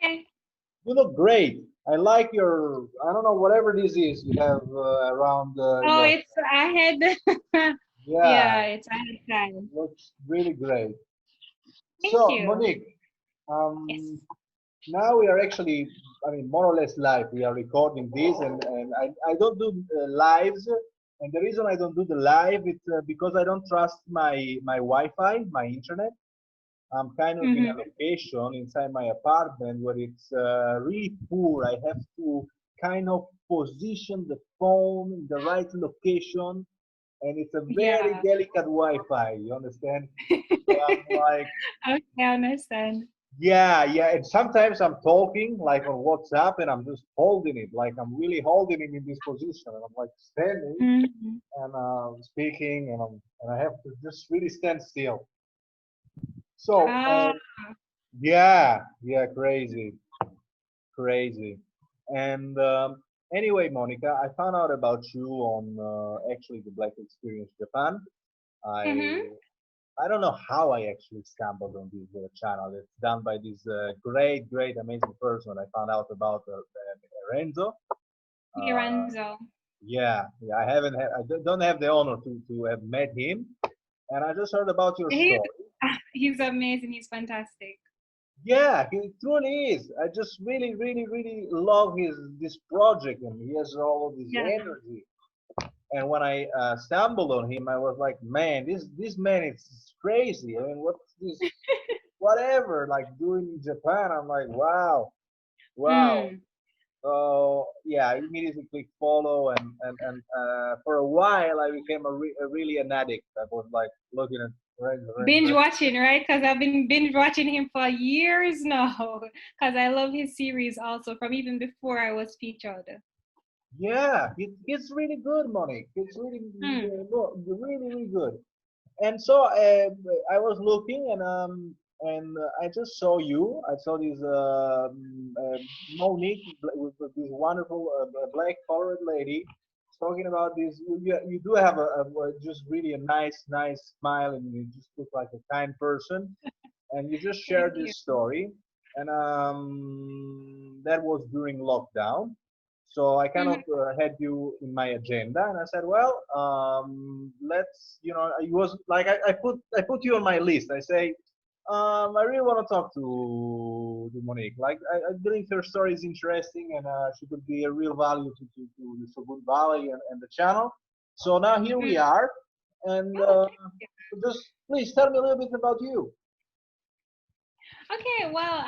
Hi. You look great. I like your, I don't know, whatever this is you have around Oh, your, it's ahead. yeah, Yeah, it's ahead time. looks really great. Thank So, you. Monique, Yes. um, now we are actually, I mean, more or less live. We are recording this, and I don't do lives. And the reason I don't do the live is because I don't trust my Wi-Fi, my internet. I'm kind of in a Mm-hmm. location inside my apartment where it's really poor. I have to kind of position the phone in the right location, and it's a very Yeah. delicate Wi-Fi. You understand? So I'm like, Okay, I understand. yeah, yeah. And sometimes I'm talking like on WhatsApp, and I'm just holding it, like I'm really holding it in this position, and I'm like standing Mm-hmm. and speaking, and I have to just really stand still. So Ah, yeah, yeah, crazy. Crazy. And anyway, Monica, I found out about you on actually the Black Experience Japan. I mm-hmm. I don't know how I actually stumbled on this channel. It's done by this great, great, amazing person. I found out about Renzo. Uh, Lorenzo. yeah, yeah. I don't have the honor to have met him, and I just heard about your He's story. he's amazing. He's fantastic. Yeah, he truly is. I just really, really, really love his this project, and he has all of this Yeah. energy. And when I stumbled on him, I was like, man, this man is crazy. I mean, what's this? Whatever, like doing in Japan. I'm like, wow, wow. Mm. So yeah, I immediately clicked follow, and for a while I became really an addict. I was like looking at Binge watching, right? Because I've been binge watching him for years now. Because I love his series also from even before I was featured. yeah, it's really good, Monique. It's really, Mm. really, really good. And so I was looking, and I just saw you. I saw this Monique with this wonderful black colored lady talking about this. You do have just really a nice smile, and you just look like a kind person. And you just Thank shared you. this story, and that was during lockdown. So I kind of Mhm. had you in my agenda, and I said, well, let's, it was like I put you on my list. I say, I really want to talk to Monique. Like I believe her story is interesting, and she could be a real value to the Shogun Valley and the channel. So now here we Mm. are, and Oh, thank you. just please tell me a little bit about you. Okay, well,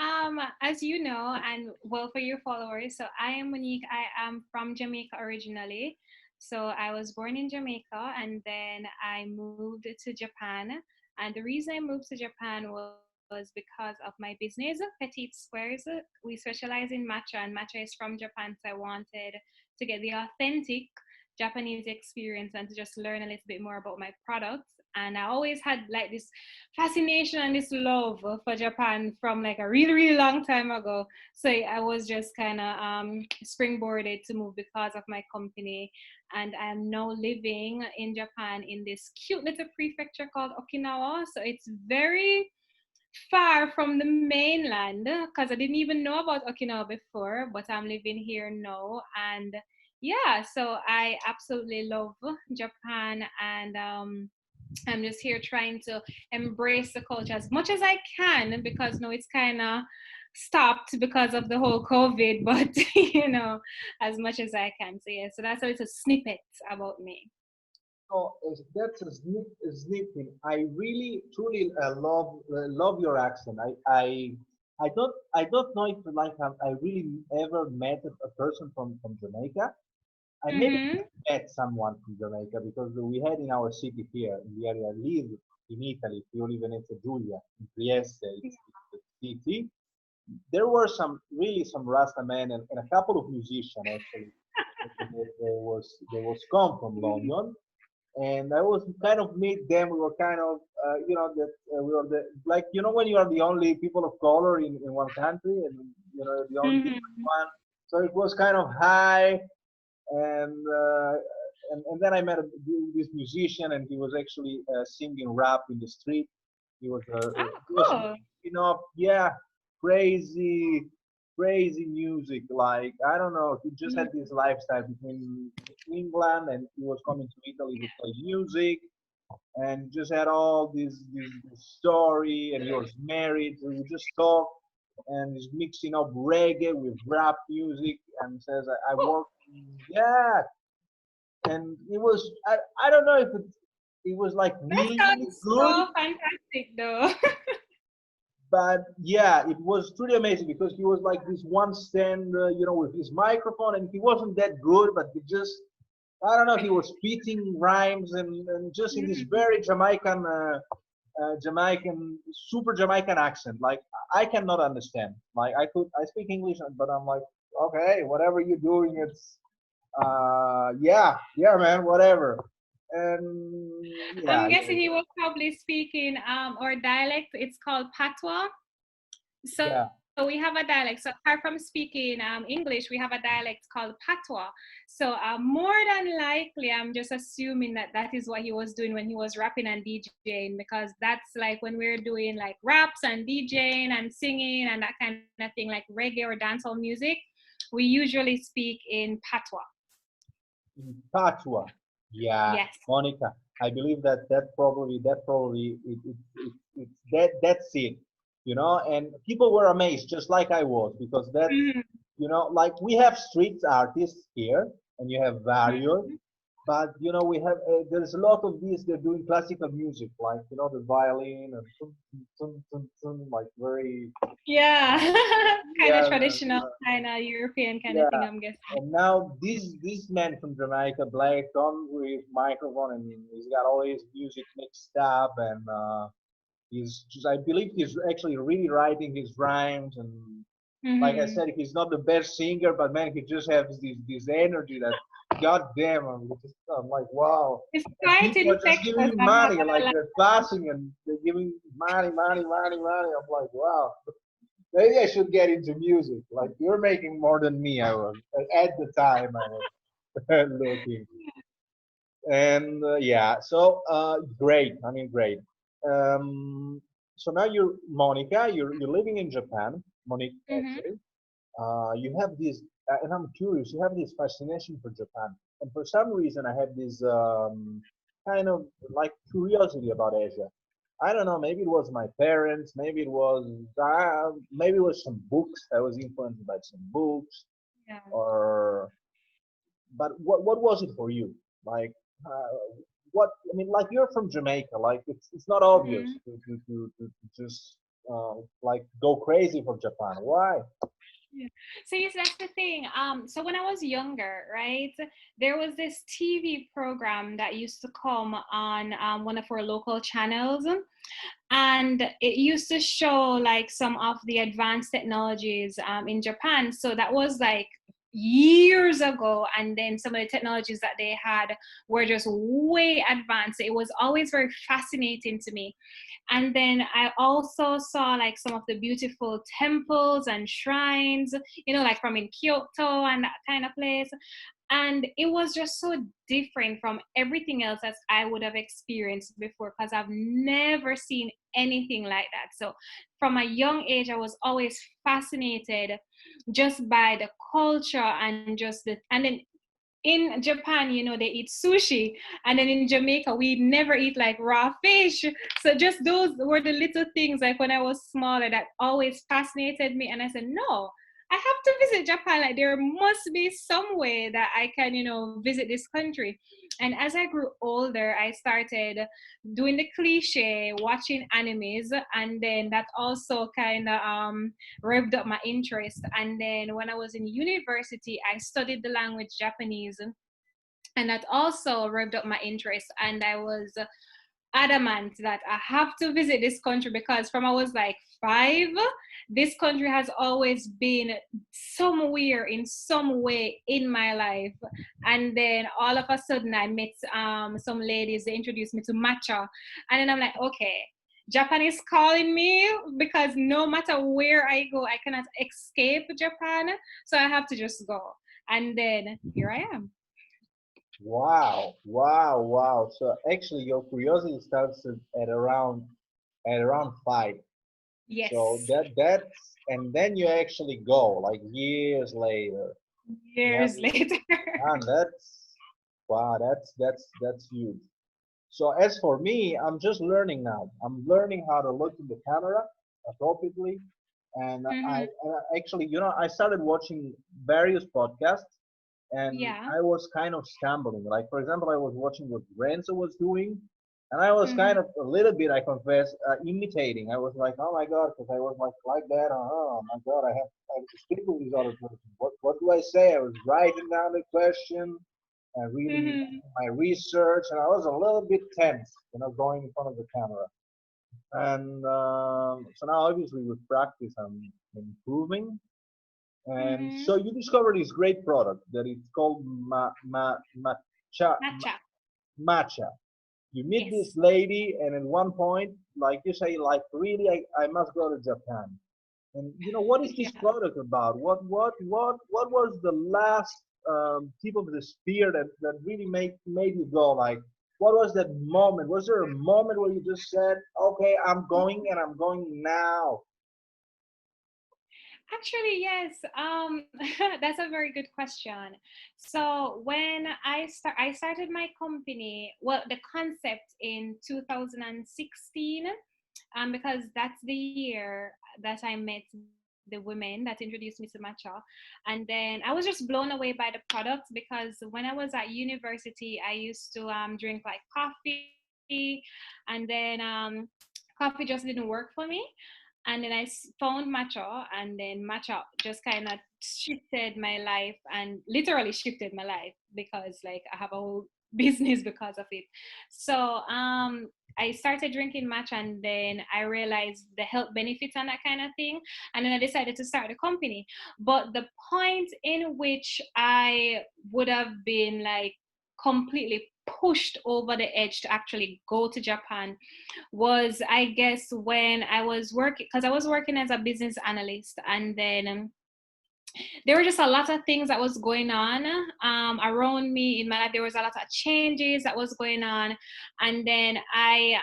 as you know, and well, for your followers, so I am Monique. I am from Jamaica originally. So I was born in Jamaica and then I moved to Japan. And the reason I moved to Japan was because of my business, Petitsquares. We specialize in matcha, and matcha is from Japan. So I wanted to get the authentic Japanese experience and to just learn a little bit more about my products. And I always had like this fascination and this love for Japan from like a really, really long time ago. So I was just kind of springboarded to move because of my company. And I'm now living in Japan in this cute little prefecture called Okinawa. So it's very far from the mainland because I didn't even know about Okinawa before, but I'm living here now. And yeah, so I absolutely love Japan, and I'm just here trying to embrace the culture as much as I can because now it's kind of stopped because of the whole COVID, but as much as I can. So yeah, so that's a little snippet about me. So that's a sneaking. I really truly love your accent. I don't know if like I really ever met a person from Jamaica. I maybe Mm-hmm. met someone from Jamaica because we had in our city here in the area I live in Italy, Friuli Venezia Giulia, in Trieste, it's the city. There were some Rasta men and a couple of musicians actually. There was come from London, and I was kind of meet them. We were kind of, that we were the like, when you are the only people of color in one country, and the only different Mm-hmm. one. So it was kind of high, and and then I met this musician, and he was actually singing rap in the street. He was Oh, he was cool. yeah, crazy, crazy music. Like I don't know, he just had this lifestyle between England and he was coming to Italy to play music, and just had all this story. And he was married, so we just talk, and he's mixing up reggae with rap music, and says I work, yeah. And it was I don't know if it was like That really really sounds good, so fantastic, though. but yeah, it was truly amazing because he was like this one stand, with his microphone, and he wasn't that good, but he just, I don't know, he was spitting rhymes, and just in this Mm. very Jamaican, super Jamaican accent. Like I cannot understand. Like I speak English, but I'm like, okay, whatever you're doing, it's, yeah, man, whatever. And yeah, I'm guessing he was probably speaking our dialect. It's called patois. So yeah. we have a dialect. So apart from speaking English, we have a dialect called patois. So more than likely, I'm just assuming that that is what he was doing when he was rapping and DJing, because that's like when we're doing like raps and DJing and singing and that kind of thing, like reggae or dancehall music, we usually speak in patois. Patois. Yeah, Yes. Monica. I believe that probably it's that's it. And people were amazed, just like I was, because that's, Mhm. like we have street artists here, and you have various, Mhm. but we have there's a lot of these. They're doing classical music, like the violin and like very, Yeah. Kind of yeah, traditional, kind of European kind of thing, yeah. I'm guessing. And now this man from Jamaica, Black, comes with microphone, and he's got all his music mixed up, and he's just, I believe he's actually really writing his rhymes. And like I Hmm. said, he's not the best singer, but man, he just has this energy that, god damn, I'm like, wow. It's And quite people are just giving infectious, me I'm not money, gonna like lie. they're clapping and they're giving money. I'm like, wow. Maybe I should get into music. Like you're making more than me. I was at the time. I was looking, and yeah. So great. I mean, great. Um, so now you're Monica. You're living in Japan, Monique. Hmm. Actually, you have this, and I'm curious. You have this fascination for Japan, and for some reason, I have this kind of like curiosity about Asia. I don't know. Maybe it was my parents. Maybe it was some books. I was influenced by some books, Yeah. or but what was it for you? Like, what I mean, like you're from Jamaica. Like it's not obvious Hmm. to just like go crazy for Japan. Why? Yeah. So yes, that's the thing. So when I was younger, right, there was this TV program that used to come on one of our local channels, and it used to show like some of the advanced technologies in Japan. So that was like years ago, and then some of the technologies that they had were just way advanced. It was always very fascinating to me. And then I also saw like some of the beautiful temples and shrines, like from in Kyoto and that kind of place. And it was just so different from everything else as I would have experienced before, because I've never seen anything like that. So from a young age, I was always fascinated just by the culture and just and then in Japan, they eat sushi. And then in Jamaica, we never eat like raw fish. So just those were the little things like when I was smaller that always fascinated me. And I said, no, I have to visit Japan. Like there must be some way that I can, visit this country. And as I grew older, I started doing the cliche, watching animes, and then that also kind of revved up my interest. And then when I was in university, I studied the language Japanese, and that also revved up my interest. And I was adamant that I have to visit this country because from I was like 5, this country has always been somewhere in some way in my life. And then all of a sudden I met some ladies, they introduced me to matcha. And then I'm like, okay, Japan is calling me, because no matter where I go, I cannot escape Japan. So I have to just go. And then here I am. Wow. So actually, your curiosity starts at around 5. So Yes. that's and then you actually go like years later. Yeah, Years later. and that's wow, that's huge. So as for me, I'm just learning now. I'm learning how to look in the camera appropriately, and Mm-hmm. actually, I started watching various podcasts, and Yeah. I was kind of stumbling. Like for example, I was watching what Renzo was doing, and I was Mm-hmm. kind of a little bit, I confess, imitating. I was like, oh my god, because I was like that. Oh my god, I have to speak with this other person. What do I say? I was writing down the question and really Mm-hmm. my research, and I was a little bit tense, going in front of the camera. And so now, obviously, with practice, I'm improving. And Mm-hmm. so you discovered this great product that it's called Matcha. matcha. You meet this Yes. lady, and at one point, like you say, like really, I must go to Japan. And what is this Yeah. product about? What was the last tip of the spear that really made you go like? What was that moment? Was there a moment where you just said, "Okay, I'm going and I'm going now"? Actually, yes. That's a very good question. So when I started my company, well, the concept in 2016, because that's the year that I met the women that introduced me to matcha, and then I was just blown away by the product because when I was at university, I used to drink like coffee, and then coffee just didn't work for me. And then found matcha, and then matcha just kind of shifted my life and literally shifted my life because like I have a whole business because of it. So I started drinking matcha, and then I realized the health benefits and that kind of thing, and then I decided to start a company. But the point in which I would have been like completely pushed over the edge to actually go to Japan was, I guess, when I was working, because I was working as a business analyst, and then there were just a lot of things that was going on around me in my life. There was a lot of changes that was going on, and then I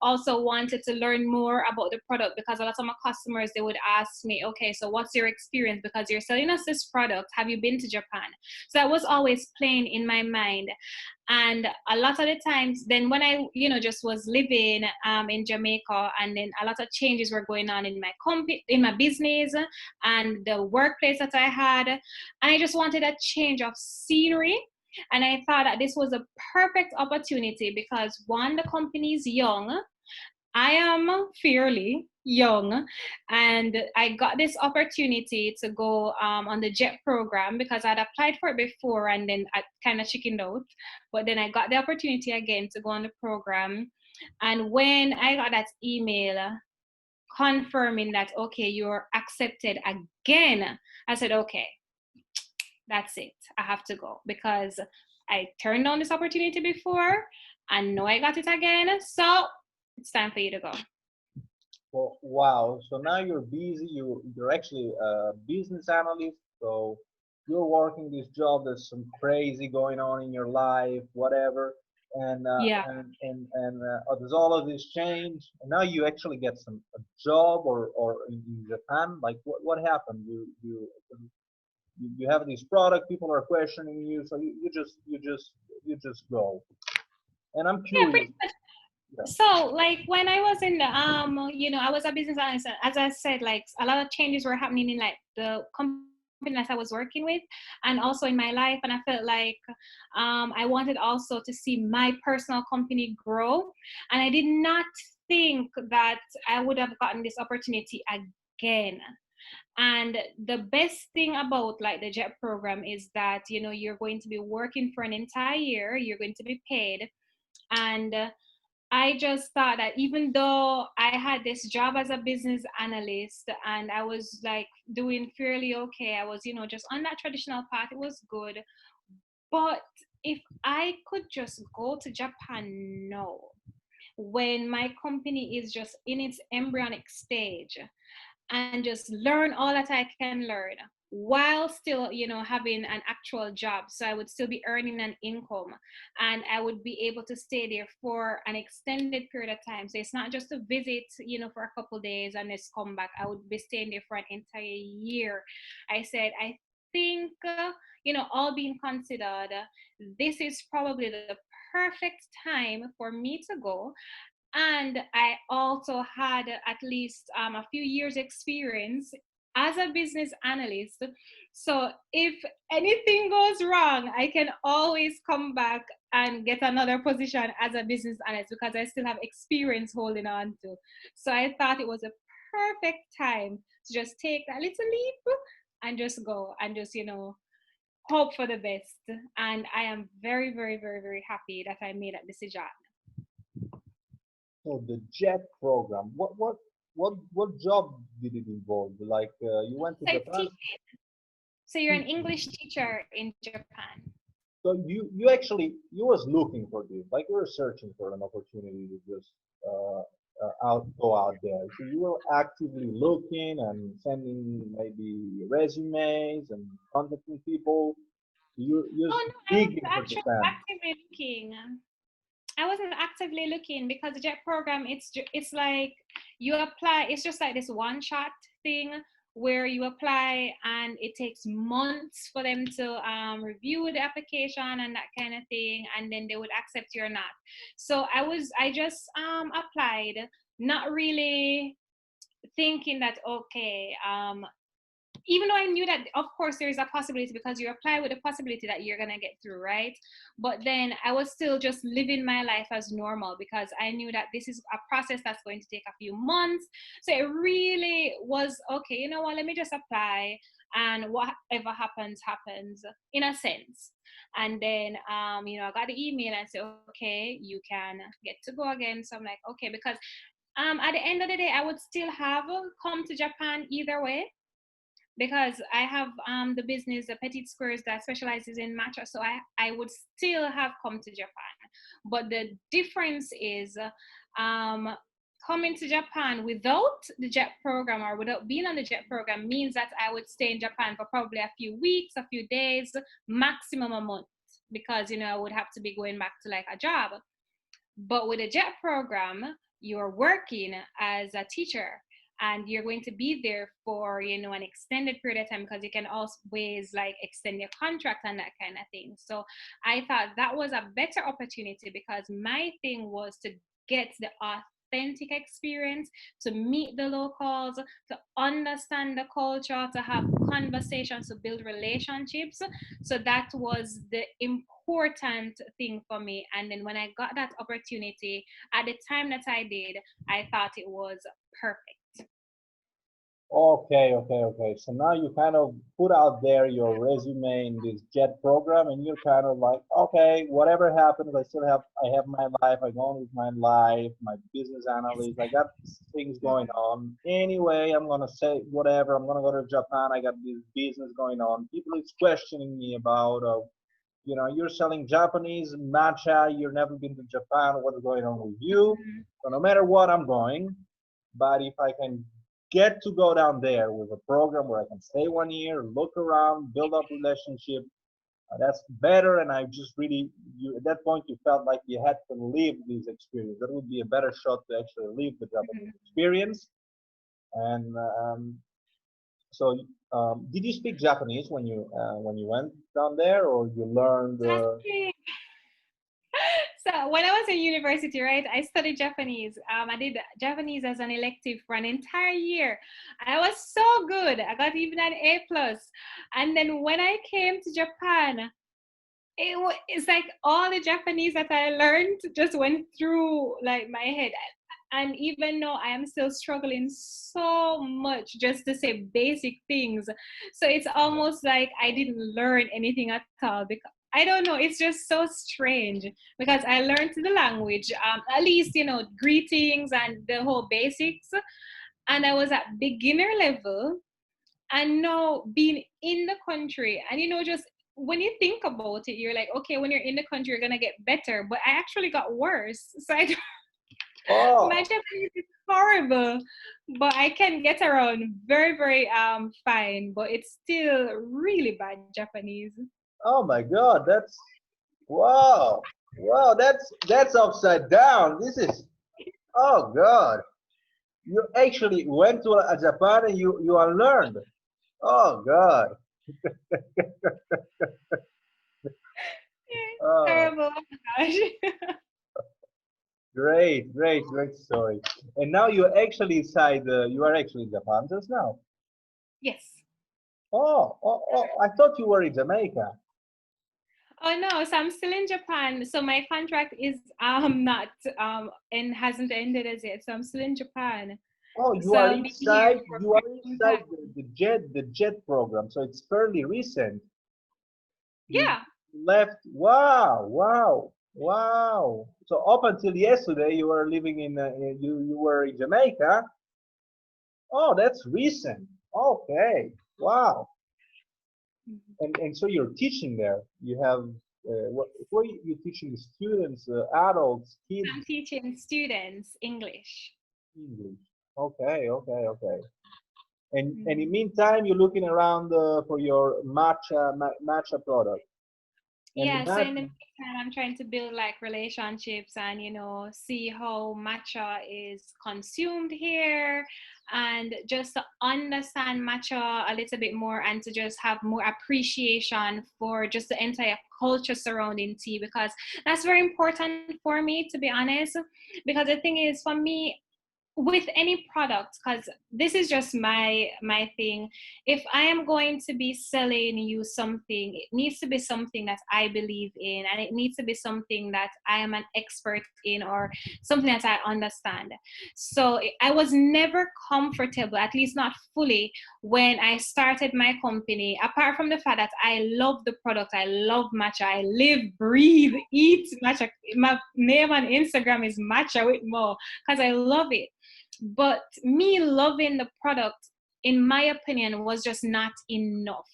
also wanted to learn more about the product because a lot of my customers, they would ask me, okay, so what's your experience, because you're selling us this product, have you been to Japan? So that was always playing in my mind. And a lot of the times then when I just was living in Jamaica, and then a lot of changes were going on in my in my business and the workplace that I had, and I just wanted a change of scenery. And I thought that this was a perfect opportunity because one, the company is young, I am fairly young, and I got this opportunity to go on the JET program because I'd applied for it before and then I kind of chickened out. But then I got the opportunity again to go on the program. And when I got that email confirming that, okay, you're accepted again, I said, okay, that's it. I have to go because I turned down this opportunity before and now I got it again. So it's time for you to go. Well, wow. So now you're busy. You're actually a business analyst. So you're working this job. There's some crazy going on in your life, whatever. And Yeah. there's all of this change. And now you actually get a job or in Japan. Like what happened? You have this product. People are questioning you. So you just go. And I'm Yeah, curious. pretty much. Yeah. So, like when I was in the I was a business analyst. As I said, like a lot of changes were happening in like the company that I was working with, and also in my life. And I felt like I wanted also to see my personal company grow. And I did not think that I would have gotten this opportunity again. And the best thing about like the JET program is that you're going to be working for an entire year. You're going to be paid, and I just thought that even though I had this job as a business analyst and I was like doing fairly okay, I was, just on that traditional path, it was good. But if I could just go to Japan now, when my company is just in its embryonic stage, and just learn all that I can learn, while still, having an actual job. So I would still be earning an income, and I would be able to stay there for an extended period of time. So it's not just a visit, for a couple days and just come back. I would be staying there for an entire year. I said, I think, all being considered, this is probably the perfect time for me to go. And I also had at least a few years experience as a business analyst. So if anything goes wrong, I can always come back and get another position as a business analyst because I still have experience holding on to. So I thought it was a perfect time to just take that little leap and just go and just, hope for the best. And I am very, very, very, very happy that I made that decision. So the JET program, what job did it involve? Like you went to So it's Japan So you're an teaching. English teacher in Japan. So you actually you was looking for this, like you were searching for an opportunity to just out go out there. So you were actively looking and sending maybe resumes and contacting people. You're Oh no, I wasn't digging for actually Japan. actively looking. I wasn't actively looking because the JET program, it's like you apply. It's just like this one shot thing where you apply and it takes months for them to review the application and that kind of thing, and then they would accept you or not. So I just applied, not really thinking that, okay, even though I knew that, of course, there is a possibility because you apply with a possibility that you're gonna get through, right? But then I was still just living my life as normal because I knew that this is a process that's going to take a few months. So it really was okay. You know what? Let me just apply, and whatever happens, happens in a sense. And then, I got the email and said, okay, you can get to go again. So I'm like, okay, because at the end of the day, I would still have come to Japan either way because I have the business, the Petitsquares, that specializes in matcha. So I would still have come to Japan. But the difference is um, coming to Japan without the JET program or without being on the JET program means that I would stay in Japan for probably a few weeks, a few days, maximum a month, because, I would have to be going back to like a job. But with a JET program, you're working as a teacher and you're going to be there for, an extended period of time because you can always like extend your contract and that kind of thing. So I thought that was a better opportunity because my thing was to get the authentic experience, to meet the locals, to understand the culture, to have conversations, to build relationships. So that was the important thing for me. And then when I got that opportunity at the time that I did, I thought it was perfect. Okay. So now you kind of put out there your resume in this JET program, and you're kind of like, okay, whatever happens, I have my life. I go on with my life, my business analyst. I got things going on. Anyway, I'm gonna say whatever. I'm gonna go to Japan. I got this business going on. People is questioning me about, you're selling Japanese matcha. You've never been to Japan. What's going on with you? Mhm. So no matter what, I'm going. But if I can get to go down there with a program where I can stay 1 year, look around, build up relationship, that's better. And I just really, at that point, you felt like you had to live this experience. That would be a better shot to actually live the Japanese Mhm. experience. And so, did you speak Japanese when you went down there, or you learned? Exactly. So when I was in university, right, I studied Japanese. I did Japanese as an elective for an entire year. I was so good. I got even an A plus. And then when I came to Japan, it's like all the Japanese that I learned just went through like my head. And even though I am still struggling so much just to say basic things, so it's almost like I didn't learn anything at all because I don't know. It's just so strange because I learned the language, at least greetings and the whole basics, and I was at beginner level, and now being in the country and just when you think about it, you're like, okay, when you're in the country you're gonna get better, but I actually got worse. So My Oh, Japanese is horrible, but I can get around very, very fine. But it's still really bad Japanese. oh my God, that's wow, wow, that's upside down. This is oh God. You actually went to Japan and you unlearned. Oh God. Yeah, Oh, terrible. Oh my gosh. great, great, great story. And now you're actually inside. You are actually in Japan just now. Yes. Oh, oh, oh! I thought you were in Jamaica. Oh no, so I'm still in Japan. So my contract is not and hasn't ended as yet. So I'm still in Japan. Oh, you So are I'll be here inside. for You quite are some inside time. the jet program. So it's fairly recent. You Yeah. left. Wow, wow, wow. So up until yesterday, you were living you were in Jamaica. Oh, that's recent. Okay. Wow. Mhm. And so you're teaching there. You have what are you teaching the students, adults, I'm kids, teaching students English. English. Okay, okay, okay. And in Mhm. meantime, you're looking around for your matcha product. And the Yeah, so matcha, in the meantime, I'm trying to build like relationships and, see how matcha is consumed here and just to understand matcha a little bit more and to just have more appreciation for just the entire culture surrounding tea because that's very important for me, to be honest. Because the thing is, for me, with any product, because this is just my thing, if I am going to be selling you something, it needs to be something that I believe in, and it needs to be something that I am an expert in, or something that I understand. So I was never comfortable, at least not fully, when I started my company, apart from the fact that I love the product. I love matcha. I live, breathe, eat matcha. My name on Instagram is Matcha with Mo because I love it. But me loving the product, in my opinion, was just not enough.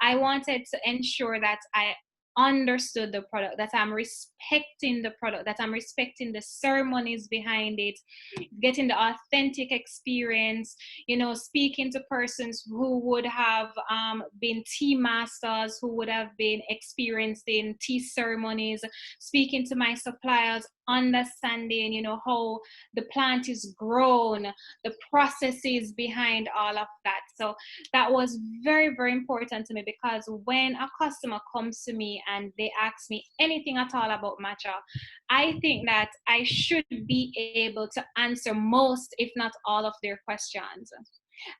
I wanted to ensure that I understood the product, that I'm respecting the product, that I'm respecting the ceremonies behind it, getting the authentic experience, speaking to persons who would have been tea masters, who would have been experiencing tea ceremonies, speaking to my suppliers, understanding, how the plant is grown, the processes behind all of that. So that was very, very important to me because when a customer comes to me and they ask me anything at all about matcha, I think that I should be able to answer most, if not all, of their questions.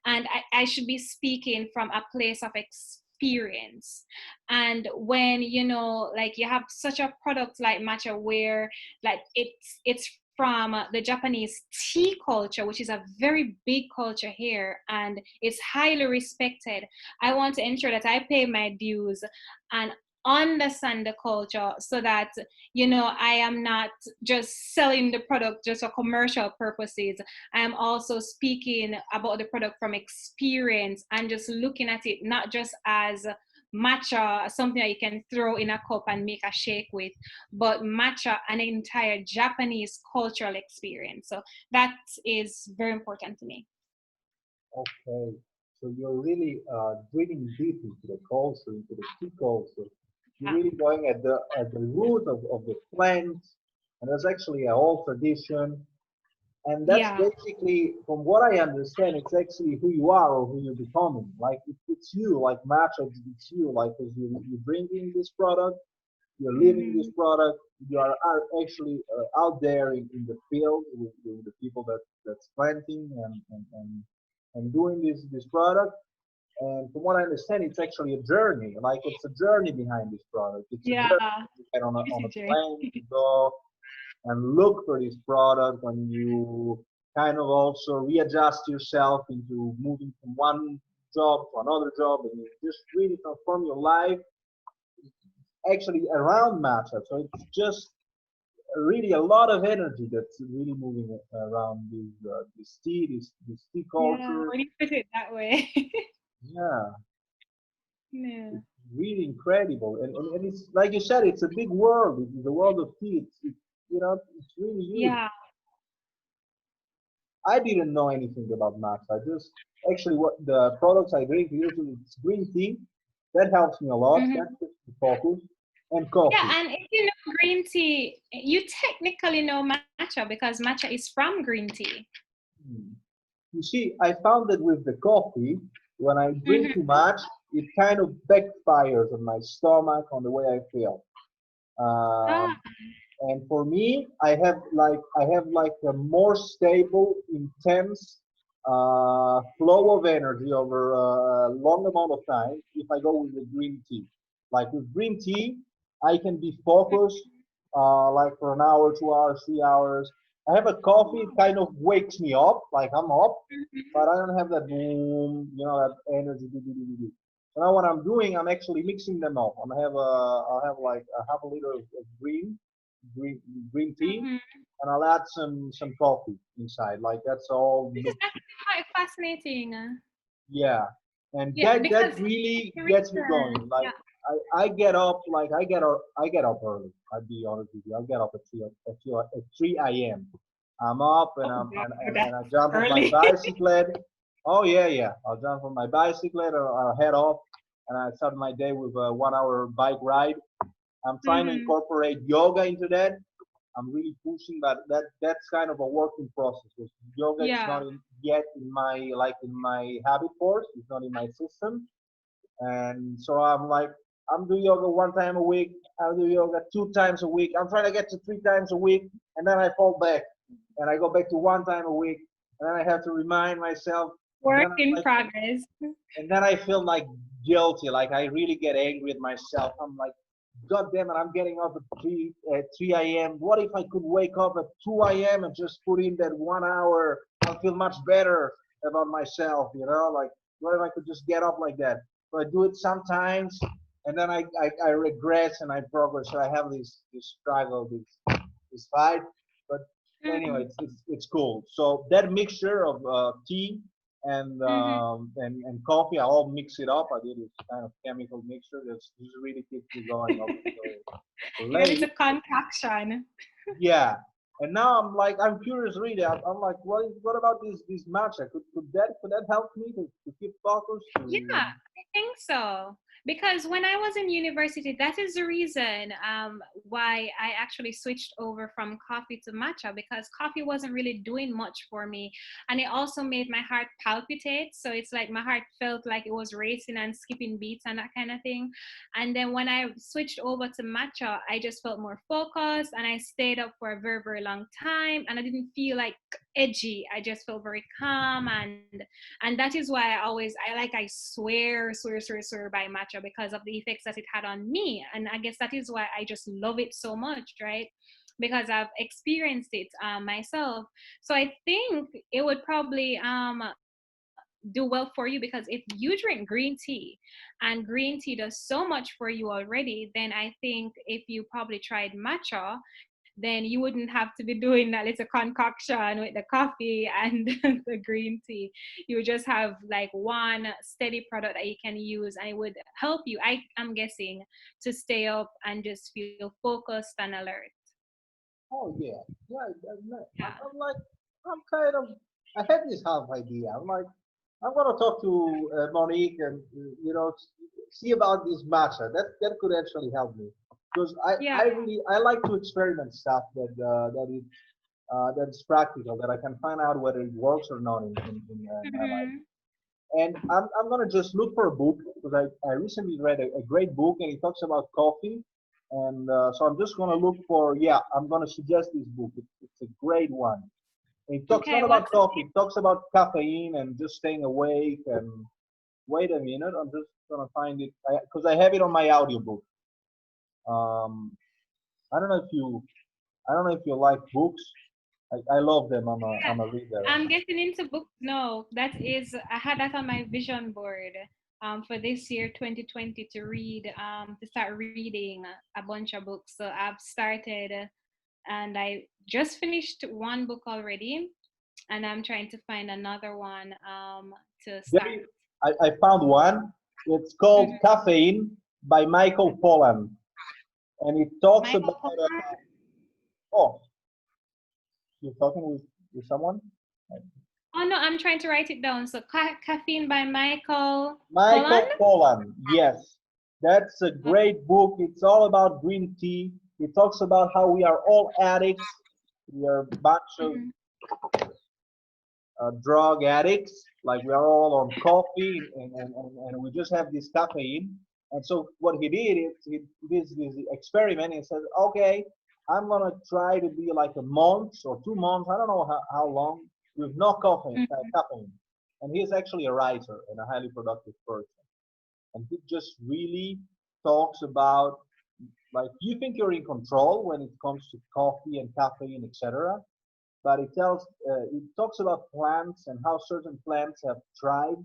And I should be speaking from a place of experience. And when, like you have such a product like matcha where like it's from the Japanese tea culture, which is a very big culture here and it's highly respected. I want to ensure that I pay my dues and understand the culture so that I am not just selling the product just for commercial purposes. I am also speaking about the product from experience and just looking at it not just as matcha, something that you can throw in a cup and make a shake with, but matcha, an entire Japanese cultural experience. So that is very important to me. okay. So you're really drilling deep into the culture, into the tea culture. You're Yeah. really going at the root of the plant, and there's actually a whole tradition. And that's Yeah. basically, from what I understand, it's actually who you are or who you're becoming. Like it's you, like matcha, it's you. Like 'cause you're bringing this product, you're living this Mm-hmm. product, you are actually out there in the field with the people that's planting and doing this product. And from what I understand, it's actually a journey. Like it's a journey behind this product. It's a Yeah. journey. You get on a PCJ. plane to go and look for this product, and you kind of also readjust yourself into moving from one job to another job, and you just really transform your life actually around matchup. So it's just really a lot of energy that's really moving around this tea Yeah, culture. when you put it that way. Yeah, Yeah. it's really incredible, and it's like you said, it's a big world. It's the world of tea. It's really huge. Yeah. I didn't know anything about matcha. I just actually what the products I drink usually it's green tea. That helps me a lot. Hmm. That keeps me focused. And Yeah, coffee. and if you know green tea, you technically know matcha because matcha is from green tea. Hmm. You see, I found that with the coffee, when I drink too Hmm. much, it kind of backfires on my stomach, on the way I feel. Ah, Um, and for me, I have like a more stable, intense flow of energy over a long amount of time if I go with the green tea. Like with green tea, I can be focused like for an hour, 2 hours, 3 hours. I have a coffee, it kind of wakes me up, like I'm up, but I don't have that boom, that energy. So now what I'm doing, I'm actually mixing them up. I'll have like a half a liter of green green tea, mhm. and I'll add some coffee inside. Like that's all This is mixed. actually quite fascinating. Yeah, and Yeah, that because really the gets me reason, going. Like yeah, I get up like I get up early. I'll be honest with you. I get up at 3 a.m. I'm up and oh, I'm that's and I jump on my early. bicycle. Oh yeah, yeah. I'll jump on my bicycle or I'll head off and I start my day with a 1 hour bike ride. I'm trying to Hmm. incorporate yoga into that. I'm really pushing, but that's kind of a working process. Because yoga is Yeah. not yet in my habit force. It's not in my system, and so I'm like I'm doing yoga 1 time a week. I do yoga 2 times a week. I'm trying to get to 3 times a week, and then I fall back, and I go back to 1 time a week, and then I have to remind myself, and then Work I'm in like, progress. and then I feel like guilty, like I really get angry at myself. I'm like, God damn it, I'm getting up at 3 a.m. What if I could wake up at 2 a.m. and just put in that 1 hour? I'll feel much better about myself, like what if I could just get up like that? So I do it sometimes, and then I regress and I progress. So I have this struggle, this fight. But anyway, Mm-hmm. it's cool. So that mixture of tea Mm-hmm. and coffee. I all mix it up. I did this kind of chemical mixture that just really keeps me going up until Your late. little concoction. Yeah. And now I'm curious really. I'm like, what about this matcha? Could that help me to keep focused? Yeah, I think so. Because when I was in university, that is the reason why I actually switched over from coffee to matcha because coffee wasn't really doing much for me. And it also made my heart palpitate. So it's like my heart felt like it was racing and skipping beats and that kind of thing. And then when I switched over to matcha, I just felt more focused and I stayed up for a very, very long time. And I didn't feel like edgy. I just felt very calm and that is why I swear by matcha because of the effects that it had on me. And I guess that is why I just love it so much, right? Because I've experienced it myself. So I think it would probably do well for you because if you drink green tea and green tea does so much for you already, then I think if you probably tried matcha, then you wouldn't have to be doing that little concoction with the coffee and the green tea. You would just have like one steady product that you can use and it would help you, I'm guessing, to stay up and just feel focused and alert. Oh yeah, yeah. Yeah. I'm like, I'm kind of. I had this half idea. I'm like, I'm gonna talk to Monique and see about this matcha. That could actually help me because Yeah. I like to experiment stuff that is practical that I can find out whether it works or not in my life. Hmm. And I'm gonna just look for a book because I recently read a great book and it talks about coffee. And so I'm just gonna look for I'm gonna suggest this book. It's a great one. And it talks Okay. not What's about coffee. It talks about caffeine and just staying awake. And wait a minute, I'm just gonna find it because I have it on my audiobook. Um, I don't know if you I don't know if you like books. I love them. I'm a reader. I'm getting into books. No, that is, I had that on my vision board for this year, 2020, to read, to start reading a bunch of books. So I've started and I just finished one book already, and I'm trying to find another one to start. I found one. It's called Mhm. Caffeine by Michael Pollan, and it talks Michael about. Porter? Oh, you're talking with someone? Oh no, I'm trying to write it down. So Caffeine by Michael Pollan. Michael Pollan, yes, that's a great book. It's all about green tea. It talks about how we are all addicts. We are a bunch of Mhm. drug addicts. Like we are all on coffee, and we just have this caffeine. And so what he did is he did this experiment and said, okay, I'm gonna try to be like a month or 2 months, I don't know how long, with no caffeine, Mhm. caffeine. And he's actually a writer and a highly productive person. And he just really talks about, like, you think you're in control when it comes to coffee and caffeine, etc. But it talks about plants and how certain plants have thrived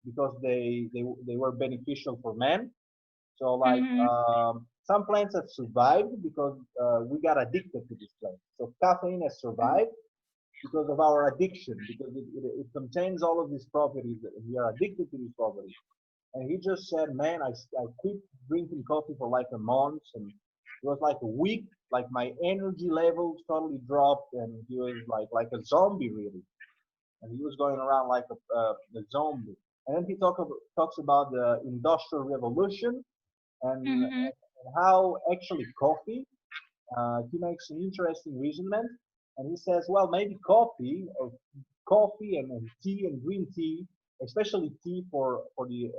because they were beneficial for man. So like Mhm. some plants have survived because we got addicted to this plant. So caffeine has survived because of our addiction, because it contains all of these properties that we are addicted to these properties. And he just said, man, I quit drinking coffee for like a month, and it was like a week, like my energy levels totally dropped, and he was like a zombie really, and he was going around like a zombie. And then he talks about the industrial revolution Mhm. and how actually coffee. He makes an interesting reasonment, and he says, well, maybe coffee and tea and green tea, especially tea for the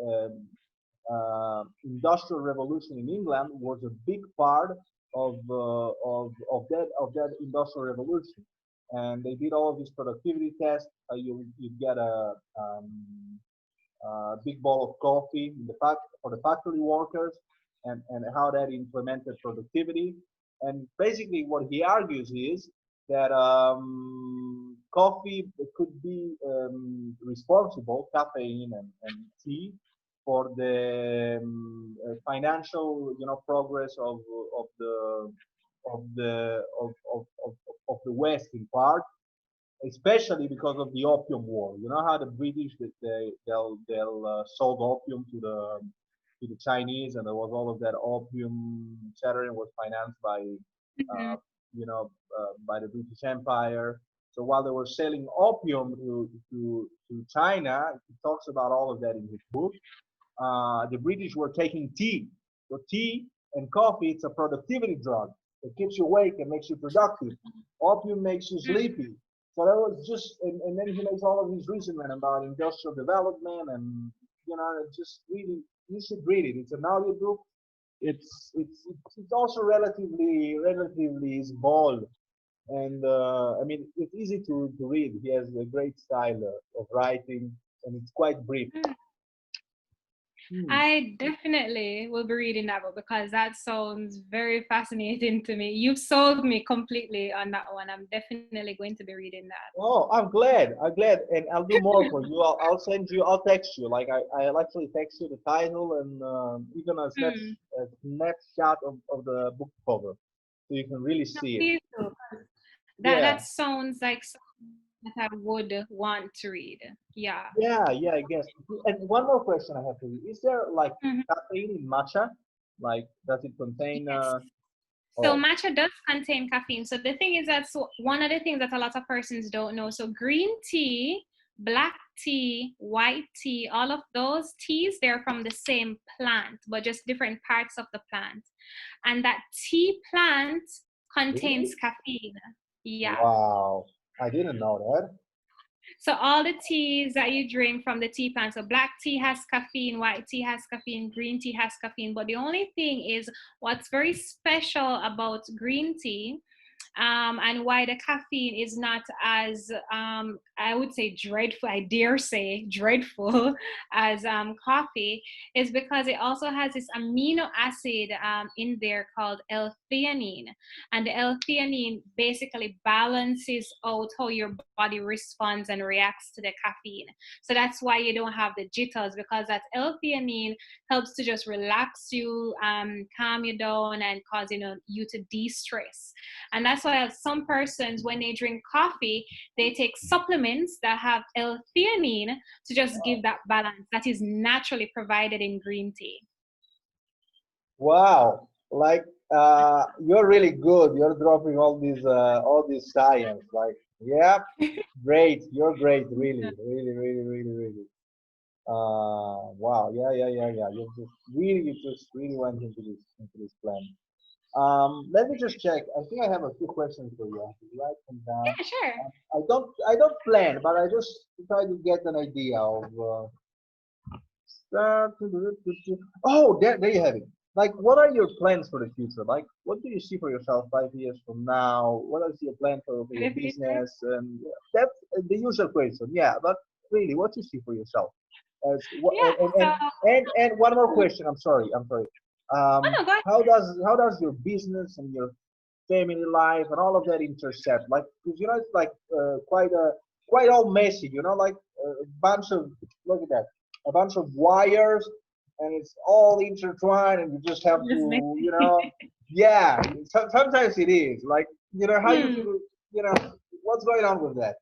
industrial revolution in England, was a big part of that industrial revolution. And they did all of these productivity tests. You get a big bowl of coffee for the factory workers, and how that implemented productivity. And basically, what he argues is that coffee could be responsible, caffeine and tea, for the financial, progress of the West in part, especially because of the opium war. You know how the British they'll sold opium to the Chinese, and there was all of that opium chattering was financed by uh, Mhm. by the British Empire. So while they were selling opium to China, he talks about all of that in his book. The British were taking tea. So tea and coffee, it's a productivity drug. It keeps you awake and makes you productive. Opium makes you sleepy. So that was just, and then he makes all of these reasoning about industrial development, and it's just really, you should read it. It's an audio book. It's also relatively small, and I mean it's easy to read. He has a great style of writing, and it's quite brief. Mm. Hmm. I definitely will be reading that book because that sounds very fascinating to me. You've sold me completely on that one. I'm definitely going to be reading that. Oh, I'm glad. I'm glad, and I'll do more for you. I'll send you. I'll text you. Like I'll actually text you the title and even Mm. a snapshot of the book cover, so you can really No, see it. please do. That Yeah, sounds like something that I would want to read. Yeah. yeah. I guess. And one more question I have for you: is there like Mhm. caffeine in matcha? Like, does it contain? Yes. So Oh, matcha does contain caffeine. So the thing is that one of the things that a lot of persons don't know. So green tea, black tea, white tea, all of those teas, they're from the same plant, but just different parts of the plant. And that tea plant contains really? caffeine. Yeah. Wow, I didn't know that. So all the teas that you drink from the tea plant, so black tea has caffeine, white tea has caffeine, green tea has caffeine. But the only thing is what's very special about green tea, and why the caffeine is not as I would say dreadful, I dare say dreadful as coffee, is because it also has this amino acid in there called L-theanine, and the L-theanine basically balances out how your body responds and reacts to the caffeine. So that's why you don't have the jitters, because that L-theanine helps to just relax you, calm you down, and cause you to de-stress. And that's why some persons, when they drink coffee, they take supplements that have L-theanine to just give that balance that is naturally provided in green tea. Wow, like you're really good. You're dropping all these science. Like Yeah, great. You're great. Really, really, really, really, really. Wow. Yeah, yeah, yeah, yeah. You just really went into this plan. Let me just check. I think I have a few questions for you. I have to write them down. Yeah, sure. I don't plan, but I just try to get an idea of. Oh, there you have it. Like, what are your plans for the future? Like, what do you see for yourself 5 years from now? What is your plan for For your the future. business? And that's the usual question. Yeah, but really, what do you see for yourself? As what Yeah. So, and one more question. I'm sorry. oh no, go ahead. How does your business and your family life and all of that intersect? Like, because you know, it's like quite all messy. You know, like a bunch of look at that, a bunch of wires, and it's all intertwined, and you just have Just make. to, you know, yeah. Sometimes it is like, you know, how you Hmm. feel, you know, what's going on with that?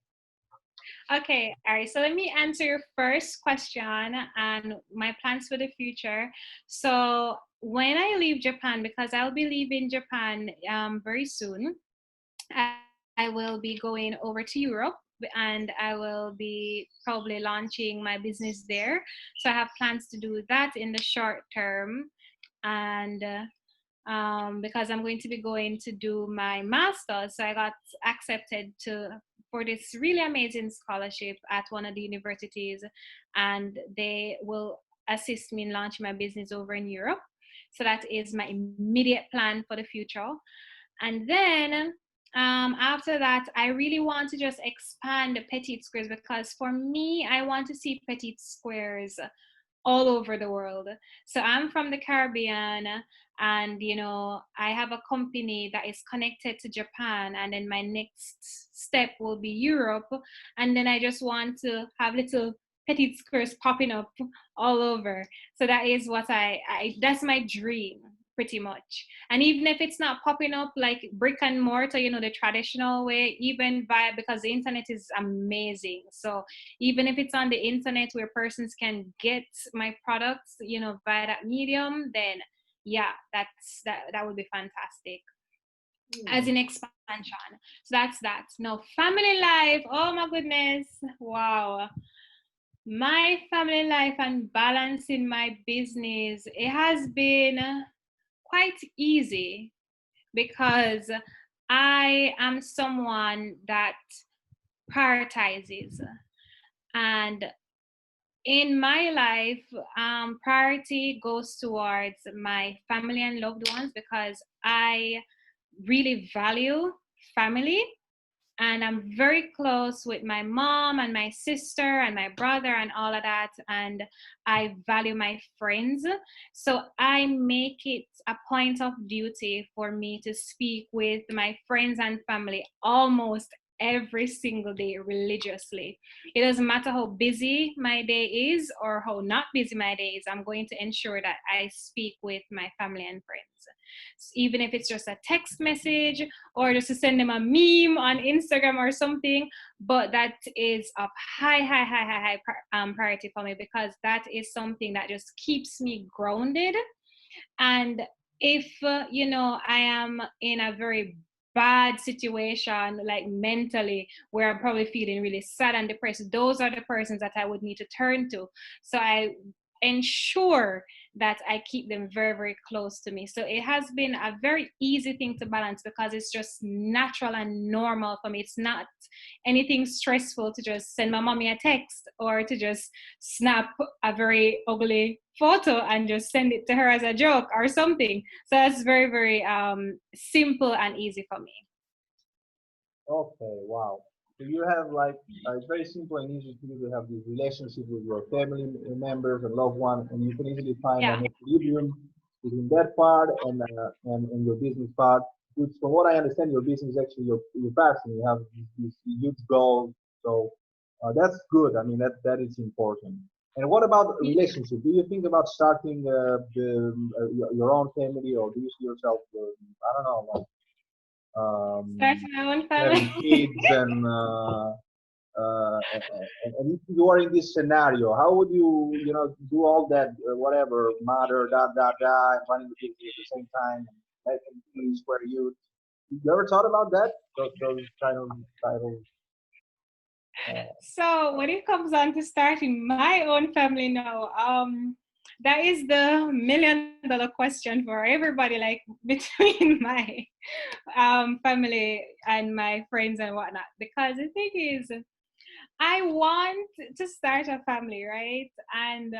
Okay, all right. So let me answer your first question and my plans for the future. So when I leave Japan, because I'll be leaving Japan very soon, I will be going over to Europe and I will be probably launching my business there. So I have plans to do that in the short term. And because I'm going to be going to do my master's. So I got accepted to for this really amazing scholarship at one of the universities, and they will assist me in launching my business over in Europe. So that is my immediate plan for the future. And then after that, I really want to just expand the Petitsquares because for me, I want to see Petitsquares all over the world. So I'm from the Caribbean, and I have a company that is connected to Japan, and then my next step will be Europe, and then I just want to have little petite squares popping up all over. So that is what I that's my dream pretty much. And even if it's not popping up like brick and mortar, the traditional way, even via, because the internet is amazing. So even if it's on the internet where persons can get my products, via that medium, then yeah, that would be fantastic as Hmm. an expansion. So that's that. Now, family life. Oh my goodness. Wow. My family life and balancing my business, it has been quite easy because I am someone that prioritizes. And in my life, priority goes towards my family and loved ones because I really value family, and I'm very close with my mom and my sister and my brother and all of that. And I value my friends. So I make it a point of duty for me to speak with my friends and family almost every single day religiously. It doesn't matter how busy my day is or how not busy my day is, I'm going to ensure that I speak with my family and friends. Even if it's just a text message or just to send them a meme on Instagram or something. But that is of high priority for me because that is something that just keeps me grounded. And if I am in a very bad situation, like mentally, where I'm probably feeling really sad and depressed, those are the persons that I would need to turn to. So I ensure that I keep them very, very close to me. So it has been a very easy thing to balance because it's just natural and normal for me. It's not anything stressful to just send my mommy a text or to just snap a very ugly photo and just send it to her as a joke or something. So that's very, very simple and easy for me. Okay, wow. So you have like it's very simple and easy for you to have this relationship with your family members and loved ones, and you can easily find Yeah. an equilibrium between that part and your business part. Which, from what I understand, your business is actually your passion. You have these huge goals, so that's good. I mean, that is important. And what about a relationship? Do you think about starting your own family, or do you see yourself, I don't know, like Start um, my own having family. kids and if you are in this scenario, how would you, you know, do all that, whatever, mother, and running the business at the same time, and making things where you ever thought about that? Those kind of titles. So when it comes on to starting my own family now, that is the $1 million question for everybody, like between my family and my friends and whatnot. Because the thing is, I want to start a family, right? And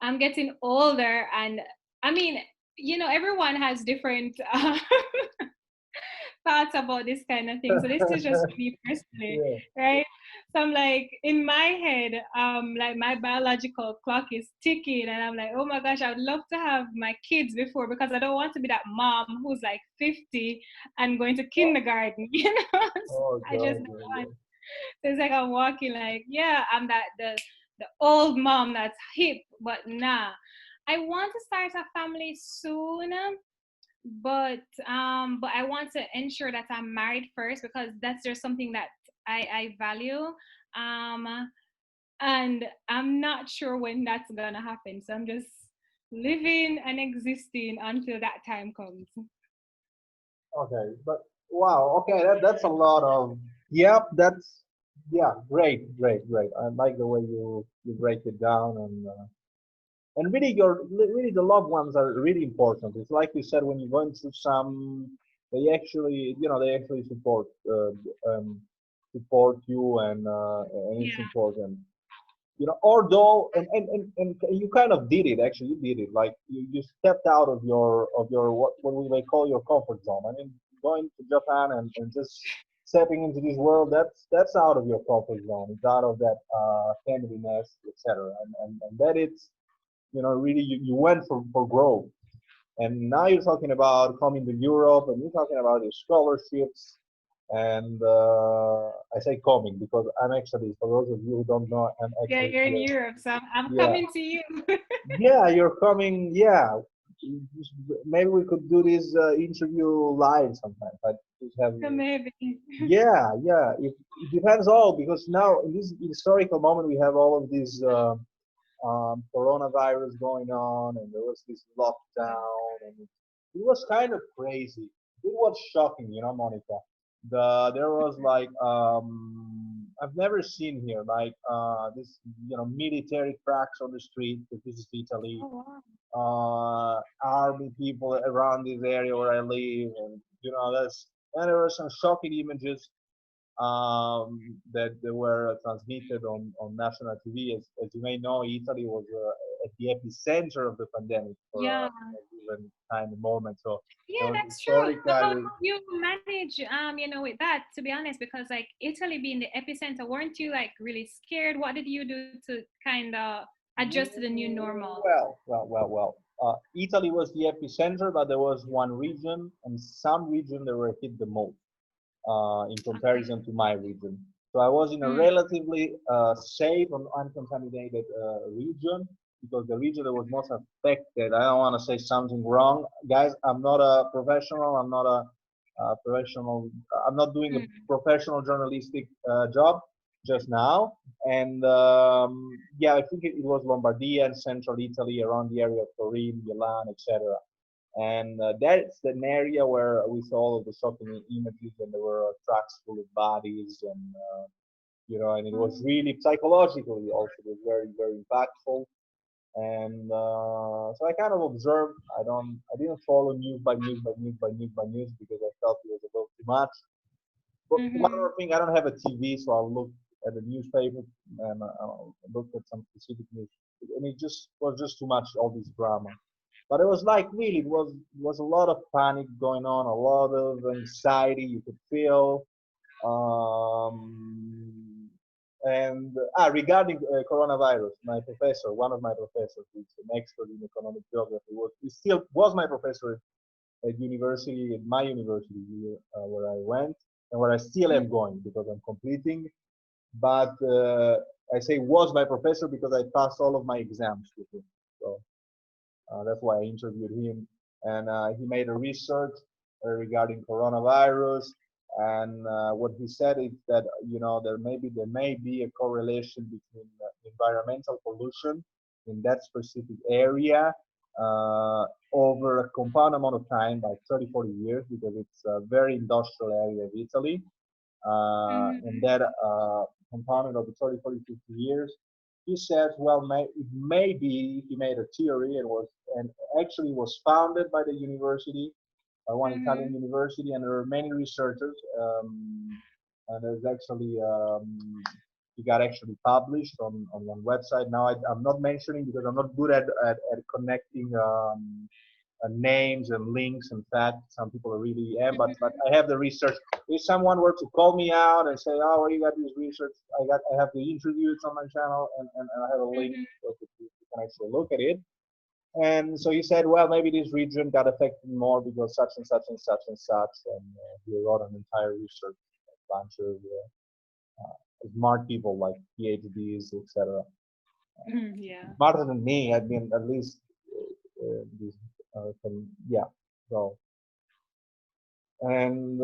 I'm getting older, and I mean, everyone has different thoughts about this kind of thing. So this is just me personally, Yeah. right? So I'm like, in my head, like my biological clock is ticking, and I'm like, oh my gosh, I would love to have my kids before, because I don't want to be that mom who's like 50 and going to Oh, kindergarten. oh I just God, don't yeah, want. yeah. So it's like I'm walking like, yeah, I'm that the old mom that's hip, but nah. I want to start a family soon, but I want to ensure that I'm married first, because that's just something that I value. Um and I'm not sure when that's gonna happen. So I'm just living and existing until that time comes. Okay, but wow, okay, that's a lot of, yep, that's, yeah, great, great, great. I like the way you break it down, and really really the loved ones are really important. It's like you said, when you're going through some, they actually, they actually um, support you, and it's Yeah. important. Although, and you kind of did it, actually you did it, like you stepped out of your what we may call your comfort zone. I mean, going to Japan and just stepping into this world, that's out of your comfort zone. It's out of that family nest, etc. And that it's, really you went for growth. And now you're talking about coming to Europe, and you're talking about your scholarships. And I say coming because I'm actually, for those of you who don't know, I'm Yeah, actually you're in here. Europe, so I'm Yeah, coming to you. yeah, you're coming. Yeah, maybe we could do this interview live sometime. But just have, So maybe. yeah, yeah. It depends all, because now in this historical moment we have all of these coronavirus going on, and there was this lockdown, and it was kind of crazy. It was shocking, Monica. There was like, I've never seen here like this, military cracks on the street, because this is Italy. Oh wow. Army people around this area where I live, and and there were some shocking images that they were transmitted on national TV. As you may know, Italy was at the epicenter of the pandemic for Yeah. a given time and moment. So there Yeah, was that's true. So how historically, you manage, with that, to be honest, because like Italy being the epicenter, weren't you like really scared? What did you do to kind of adjust to the new normal? well. Italy was the epicenter, but there was one region, and some region that were hit the most in Okay. comparison to my region. So I was in a Mm. relatively safe and uncontaminated region, because the region that was most affected. I don't want to say something wrong, guys. I'm not a professional. I'm not a professional. I'm not doing a Mm. professional journalistic job just now. And yeah, I think it was Lombardia and central Italy, around the area of Turin, Milan, etc. And that's an area where we saw all of the shocking images, and there were trucks full of bodies, and it was Oh. really psychologically also, it was very, very impactful. And so I kind of observed. I didn't follow news by news by news by news by news, because I felt it was a little too much. But one Mm-hmm. other thing, I don't have a TV, so I'll look at the newspaper, and I'll look at some specific news. And it just was just too much, all this drama. But it was like, really, it was a lot of panic going on, a lot of anxiety you could feel. Um, and regarding coronavirus, my professor, one of my professors, who's an expert in economic geography, he still was my professor at university, at my university here, where I went, and where I still am going, because I'm completing. But I say was my professor because I passed all of my exams with him. So that's why I interviewed him, and he made a research regarding coronavirus. And what he said is that, there may be a correlation between environmental pollution in that specific area over a compound amount of time, like 30, 40 years, because it's a very industrial area of Italy. in Mhm. that component of the 30, 40, 50 years. He says, well, maybe he made a theory and actually was founded by the university, one Italian Mhm. university, and there are many researchers. And there's actually he got actually published on one website. Now I'm not mentioning because I'm not good at connecting names and links and facts. Some people are really but Mhm. I have the research. If someone were to call me out and say, "Oh, where you got this research?" I have the interview. It's on my channel, and I have a link Mhm. so that you can actually look at it. And so he said, well, maybe this region got affected more because such and such and such and such. And he wrote an entire research, a bunch of smart people like PhDs, etc. Mhm. Yeah. Smarter than me, I mean, at least these, yeah. So, and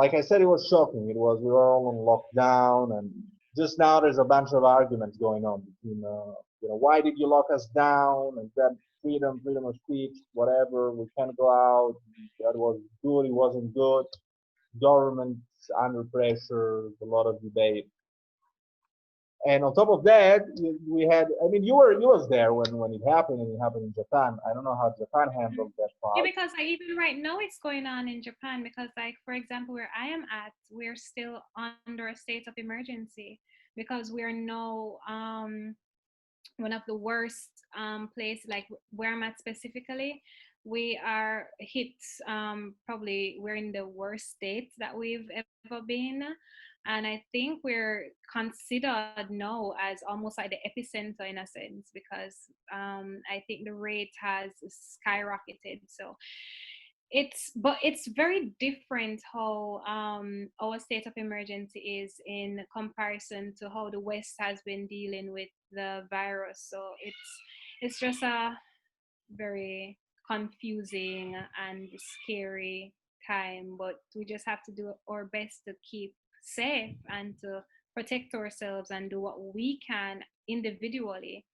like I said, it was shocking. It was, we were all on lockdown, and just now there's a bunch of arguments going on between, why did you lock us down? And then freedom of speech, whatever. We can't go out. That was good. It wasn't good. Government's under pressure. A lot of debate. And on top of that, we had. I mean, you was there when it happened, and it happened in Japan. I don't know how Japan handled that Yeah, part. because I even right now it's going on in Japan because like for example where I am at, we're still under a state of emergency because we are now one of the worst place like where I'm at specifically. We are hit probably we're in the worst state that we've ever been. And I think we're considered now as almost like the epicenter in a sense because I think the rate has skyrocketed. So it's very different how our state of emergency is in comparison to how the West has been dealing with the virus. So it's just a very confusing and scary time, but we just have to do our best to keep safe and to protect ourselves and do what we can individually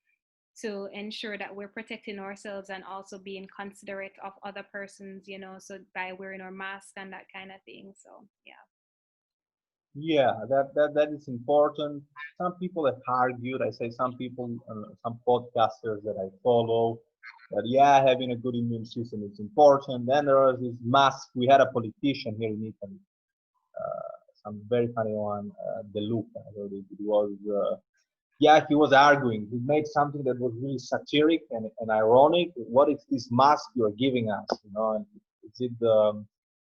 to ensure that we're protecting ourselves and also being considerate of other persons, so by wearing our mask and that kind of thing. So, yeah. Yeah, that is important. Some people have argued. I say some people, some podcasters that I follow, that yeah, having a good immune system is important. Then there was this mask. We had a politician here in Italy, some very funny one, De Luca. It was yeah, he was arguing. He made something that was really satiric and ironic. What is this mask you are giving us? And is it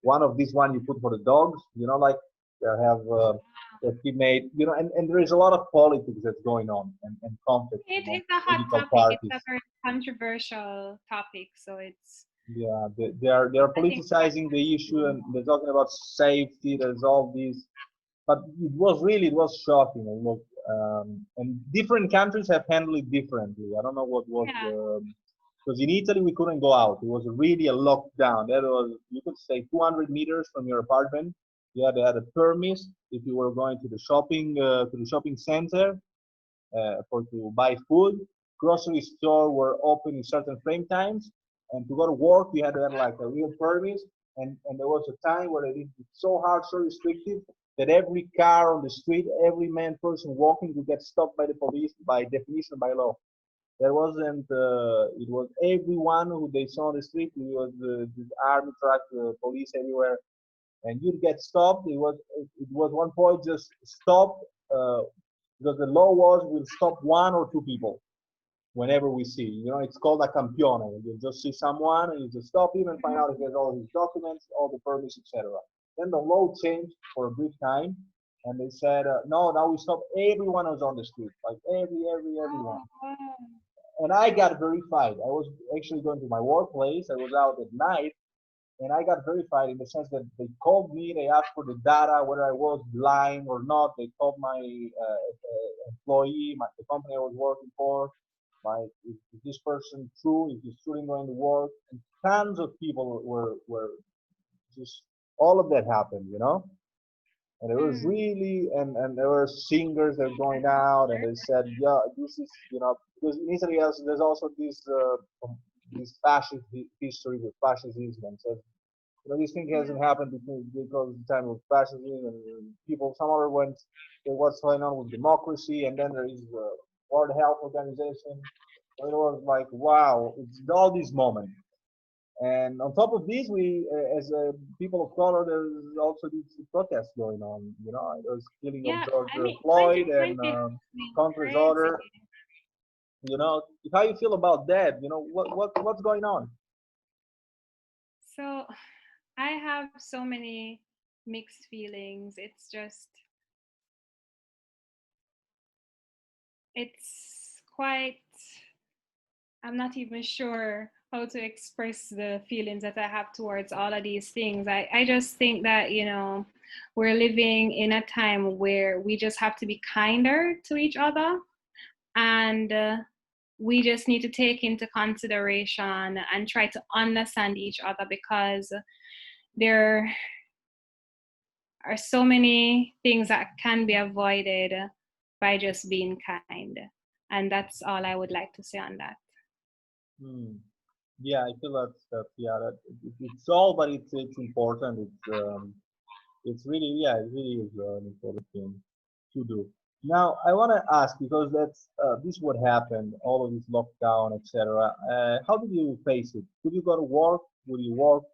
one of these one you put for the dogs? Like they have that he made. And there is a lot of politics that's going on and conflict among It's a hot political topic. It's a parties. very controversial topic. So Yeah, they are I think we have politicizing the to issue do and they're talking about safety. There's all these but it was shocking. Look, and different countries have handled it differently. I don't know what was yeah. because in Italy we couldn't go out. It was really a lockdown. That was you could say 200 meters from your apartment. You had to have a permit if you were going to the shopping center for to buy food. Grocery store were open in certain frame times, and to go to work you had to have like a real permit. And there was a time where it was so hard, so restrictive that every car on the street, every man person walking would get stopped by the police by definition by law. There wasn't. It was everyone who they saw on the street. It was the army truck, police everywhere, and you'd get stopped. It was one point just stop uh, because the law was we'll stop one or two people whenever we see. It's called a campione. You just see someone and you just stop him and find out if he has all his documents, all the permits, etc. Then the law changed for a brief time, and they said, no, now we stop everyone who's on the street, like everyone. Oh, wow. And I got verified. I was actually going to my workplace. I was out at night, and I got verified in the sense that they called me, they asked for the data, whether I was blind or not. They called my employee, the company I was working for, is this person true? Is this truly going to work? And tons of people were just, all of that happened. And it was Hmm. really, and there were singers that were going out, and they said, yeah, this is, because in Italy there's also this fascist history with fascism, and so This thing Yeah. hasn't happened because the time of fascism and people. Some other went. What's going on with democracy, and then there is the World Health Organization. So it was like, wow, it's all these moments. And on top of these, we, as people of color, there's also these protests going on. There's killing of Yeah. George I mean, Floyd and 2020 has been Congress crazy. order. How you feel about that? What's going on? So I have so many mixed feelings. It's quite, I'm not even sure how to express the feelings that I have towards all of these things. I just think that, we're living in a time where we just have to be kinder to each other. And we just need to take into consideration and try to understand each other, because there are so many things that can be avoided by just being kind. And that's all I would like to say on that. Hmm. Yeah, I feel that yeah, it's all, but it's important. It's really, yeah, it really is an important thing to do. Now, I want to ask, because this what happened, all of this lockdown, etc. How did you face it? Did you go to work? Would you work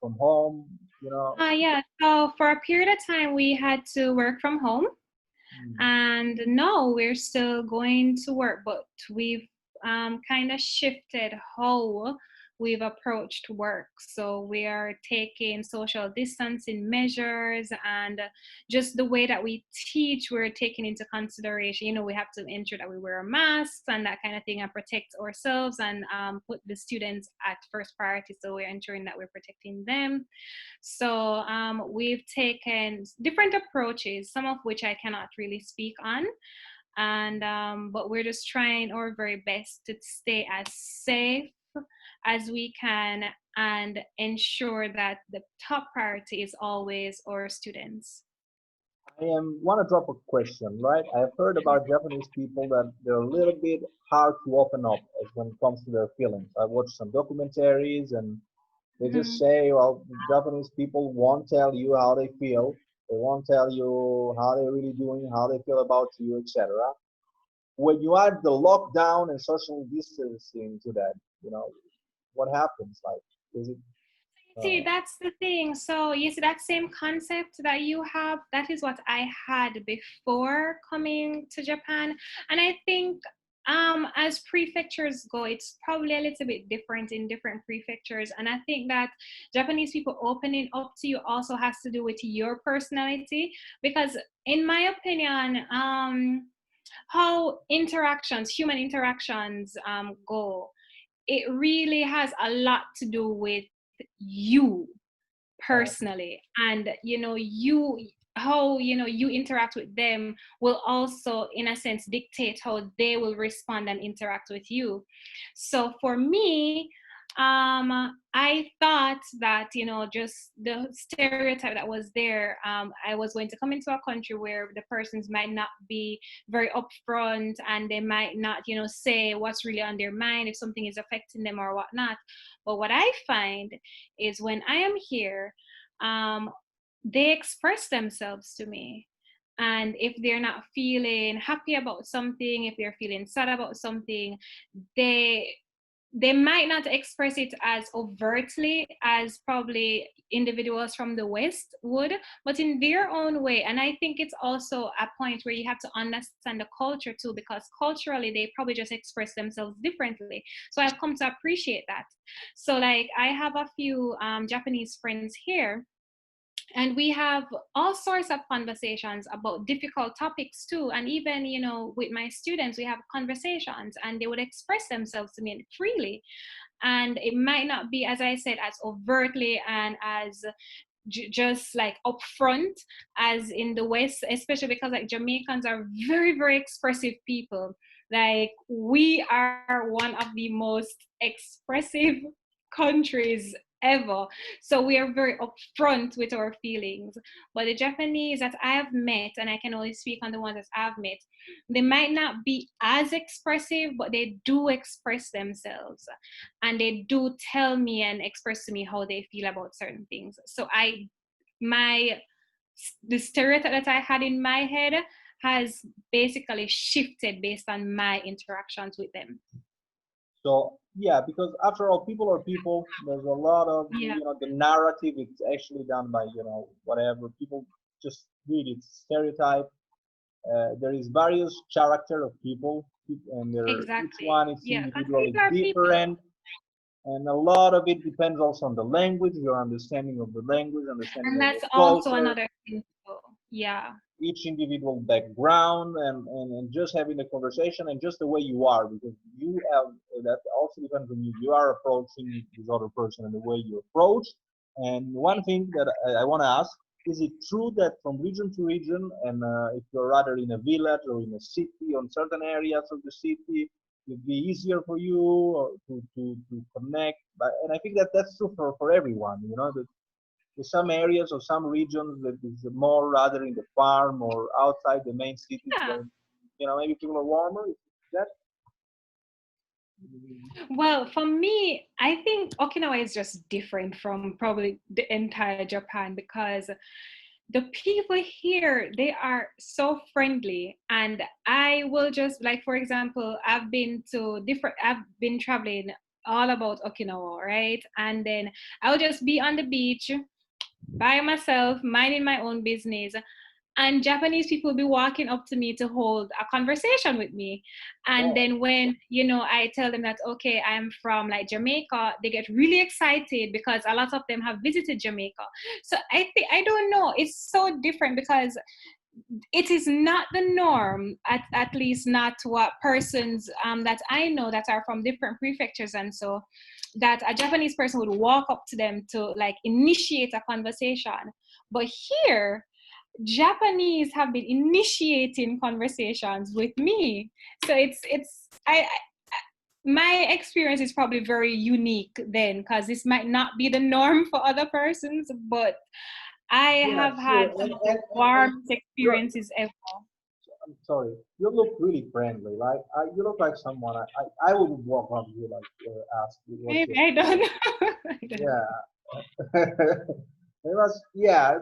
from home? You know? Yeah, so for a period of time, we had to work from home. Hmm. And no, we're still going to work, but we've kind of shifted how we've approached work. So we are taking social distancing measures, and just the way that we teach, we're taking into consideration, we have to ensure that we wear masks and that kind of thing and protect ourselves, and put the students at first priority. So we're ensuring that we're protecting them. So we've taken different approaches, some of which I cannot really speak on, and but we're just trying our very best to stay as safe as we can and ensure that the top priority is always our students. I want to drop a question, right? I've heard about Japanese people that they're a little bit hard to open up as when it comes to their feelings. I've watched some documentaries, and they just Mhm. say, well, Japanese people won't tell you how they feel. They won't tell you how they're really doing, how they feel about you, etc. When you add the lockdown and social distancing to that, what happens? Like, is it? See, Uh, that's the thing. So you see that same concept that you have, that is what I had before coming to Japan. And I think as prefectures go, it's probably a little bit different in different prefectures. And I think that Japanese people opening up to you also has to do with your personality. Because in my opinion, how human interactions go, it really has a lot to do with you uh, personally, and you how you interact with them will also in a sense dictate how they will respond and interact with you. So for me, I thought that just the stereotype that was there, I was going to come into a country where the persons might not be very upfront, and they might not say what's really on their mind if something is affecting them or whatnot. But what I find is when I am here, um, they express themselves to me. And if they're not feeling happy about something, if they're feeling sad about something, they they might not express it as overtly as probably individuals from the West would, but in their own way. And I think it's also a point where you have to understand the culture too, because culturally they probably just express themselves differently. So I've come to appreciate that. So like I have a few Japanese friends here, and we have all sorts of conversations about difficult topics too. And even with my students, we have conversations, and they would express themselves to me freely. And it might not be, as I said, as overtly and as just like upfront as in the West, especially because like Jamaicans are very, very expressive people. Like we are one of the most expressive countries ever. So we are very upfront with our feelings. But the Japanese that I have met, and I can only speak on the ones that I've met, they might not be as expressive, but they do express themselves. And they do tell me and express to me how they feel about certain things. So my the stereotype that I had in my head has basically shifted based on my interactions with them. So yeah, because after all, people are people. There's a lot of, Yeah, the narrative. It's actually done by, whatever people just read it stereotype. There is various character of people, and each exactly. one is Yeah, because individually people are people. different, and a lot of it depends also on the language, your understanding of the language, understanding And of the that's also culture, another thing. So, yeah. each individual background, and just having a conversation and just the way you are, because you have that also depends on you. You are approaching this other person and the way you approach. And one thing that I want to ask, is it true that from region to region, and if you're rather in a village or in a city, on certain areas of the city, it'd be easier for you to connect? And I think that that's true for everyone, that in some areas or some regions that is more rather in the farm or outside the main cities Yeah. where maybe people are warmer. Is that Well, for me, I think Okinawa is just different from probably the entire Japan because the people here, they are so friendly. And I will just, like, for example, I've been traveling all about Okinawa, right? And then I'll just be on the beach by myself, minding my own business. And Japanese people be walking up to me to hold a conversation with me. And oh, then when, I tell them that, okay, I'm from like Jamaica, they get really excited because a lot of them have visited Jamaica. So I don't know, it's so different because it is not the norm, at least not what persons that I know that are from different prefectures, and so that a Japanese person would walk up to them to like initiate a conversation. But here, Japanese have been initiating conversations with me. So my experience is probably very unique then, because this might not be the norm for other persons, but I yeah, have sure. had some And, of the and, and, and warmest you're, experiences ever. I'm sorry, you look really friendly. Like you look like someone I would walk up to you, like ask you what's Maybe your I don't name. know. I don't know. Yeah. It was, yeah.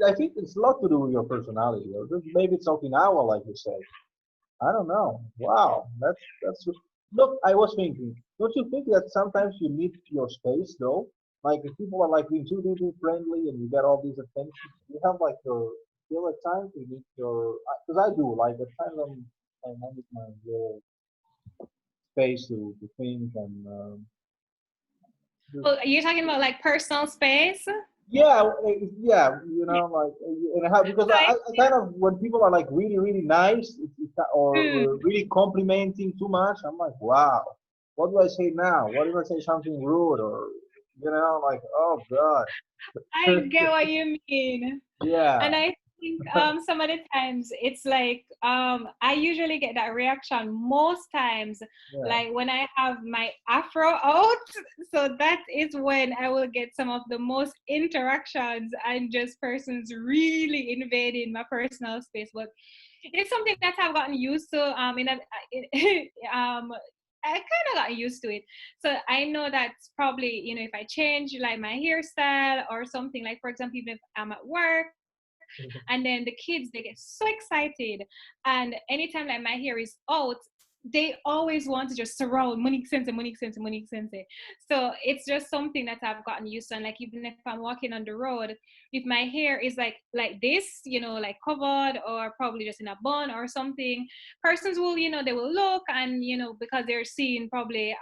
I think it's a lot to do with your personality, or maybe it's Okinawa, like you say. I don't know. Wow, that's. Look, I was thinking. Don't you think that sometimes you need your space, though? Like if people are like being too friendly, and you get all these attention, you have like your feel at times you need your. Because I do. Like at times I need my little space to think and just Oh, you're talking about like personal space? yeah, yeah, like, and how, because I, I kind of, when people are like really nice, or mm, really complimenting too much, I'm like, wow, what do I say now? What if I say something rude, or like, oh God. I get what you mean. Yeah, And I think some of the times it's like I usually get that reaction most times, yeah, like when I have my afro out. So that is when I will get some of the most interactions and just persons really invading my personal space. But it's something that I've gotten used to. I kind of got used to it. So I know that's probably, if I change like my hairstyle or something, like for example, even if I'm at work and then the kids, they get so excited. And anytime like my hair is out, they always want to just surround Monique Sense, Monique Sense, Monique Sense. So it's just something that I've gotten used to. And like even if I'm walking on the road, if my hair is like this, like covered or probably just in a bun or something, persons will, they will look and because they're seeing probably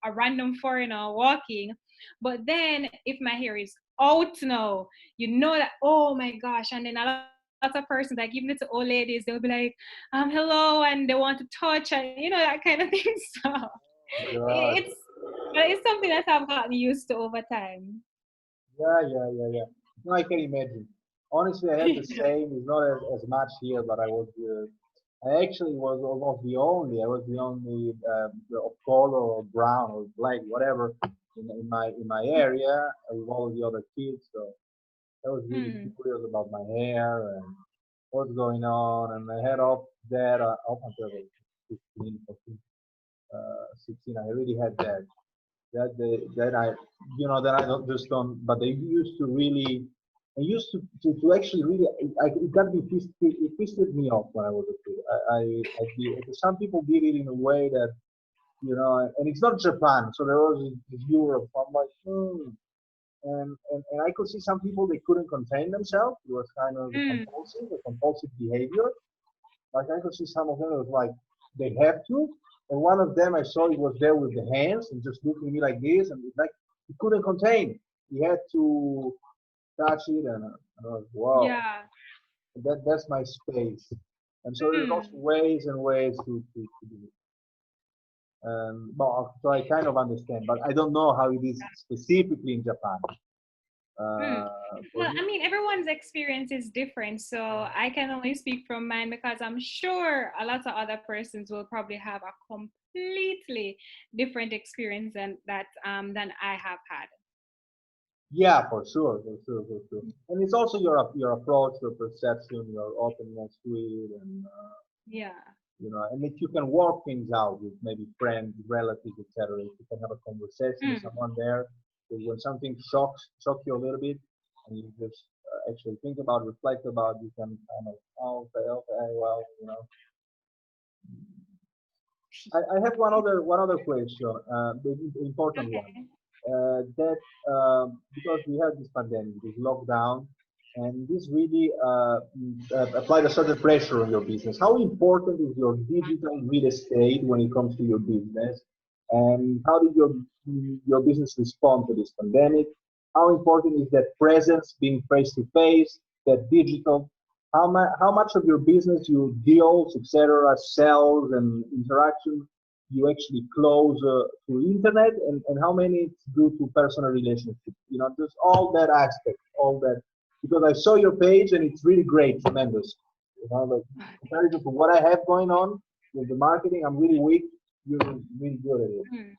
a random foreigner walking. But then if my hair is out now, that, oh my gosh. And then a lot of persons, like even the old ladies, they'll be like, hello, and they want to touch and that kind of thing. So God, it's something that I've gotten used to over time. yeah. No, I can imagine. Honestly, I had the same. It's not as much here, but I actually was almost the only. I was the only of color or brown or black, whatever, in my area with all of the other kids. So I was really Mm. curious about my hair and what's going on, and I had up that up until I was 15, 14, 16. I really had that. That I, that I don't just don't. But they used to really, I used to actually really, it got me it pissed me off when I was a kid. I did. Some people did it in a way that, and it's not Japan. So there was Europe. I'm like, and I could see some people, they couldn't contain themselves. It was kind of Mm. a compulsive behavior. Like I could see some of them, it was like they have to. And one of them I saw, he was there with the hands and just looking at me like this, and it's like he couldn't contain. He had to touch it, and I was, wow, Yeah. that's my space. And so there's also Mm. ways and ways to do it. Well, so I kind of understand, but I don't know how it is specifically in Japan. Mm. For Well, me, I mean, everyone's experience is different, so I can only speak from mine because I'm sure a lot of other persons will probably have a completely different experience than I have had. yeah, for sure. And it's also your approach, your perception, your openness to it, and Yeah. and if you can work things out with maybe friends, relatives, etc. If you can have a conversation with Mm. someone there, so when something shocks you a little bit, and you just actually think about, reflect about, you can kind of, oh, okay, well, I have one other question, the important one. Okay. That because we have this pandemic, this lockdown, and this really applied a certain pressure on your business. How important is your digital real estate when it comes to your business? And how did your business respond to this pandemic? How important is that presence, being face to face, that digital? How much of your business, your deals, etc., sales and interaction you actually close through internet, and how many it's due to personal relationships, just all that aspect, all that, because I saw your page and it's really great, tremendous, like comparison to what I have going on with the marketing, I'm really weak, you're really good at it, Mm.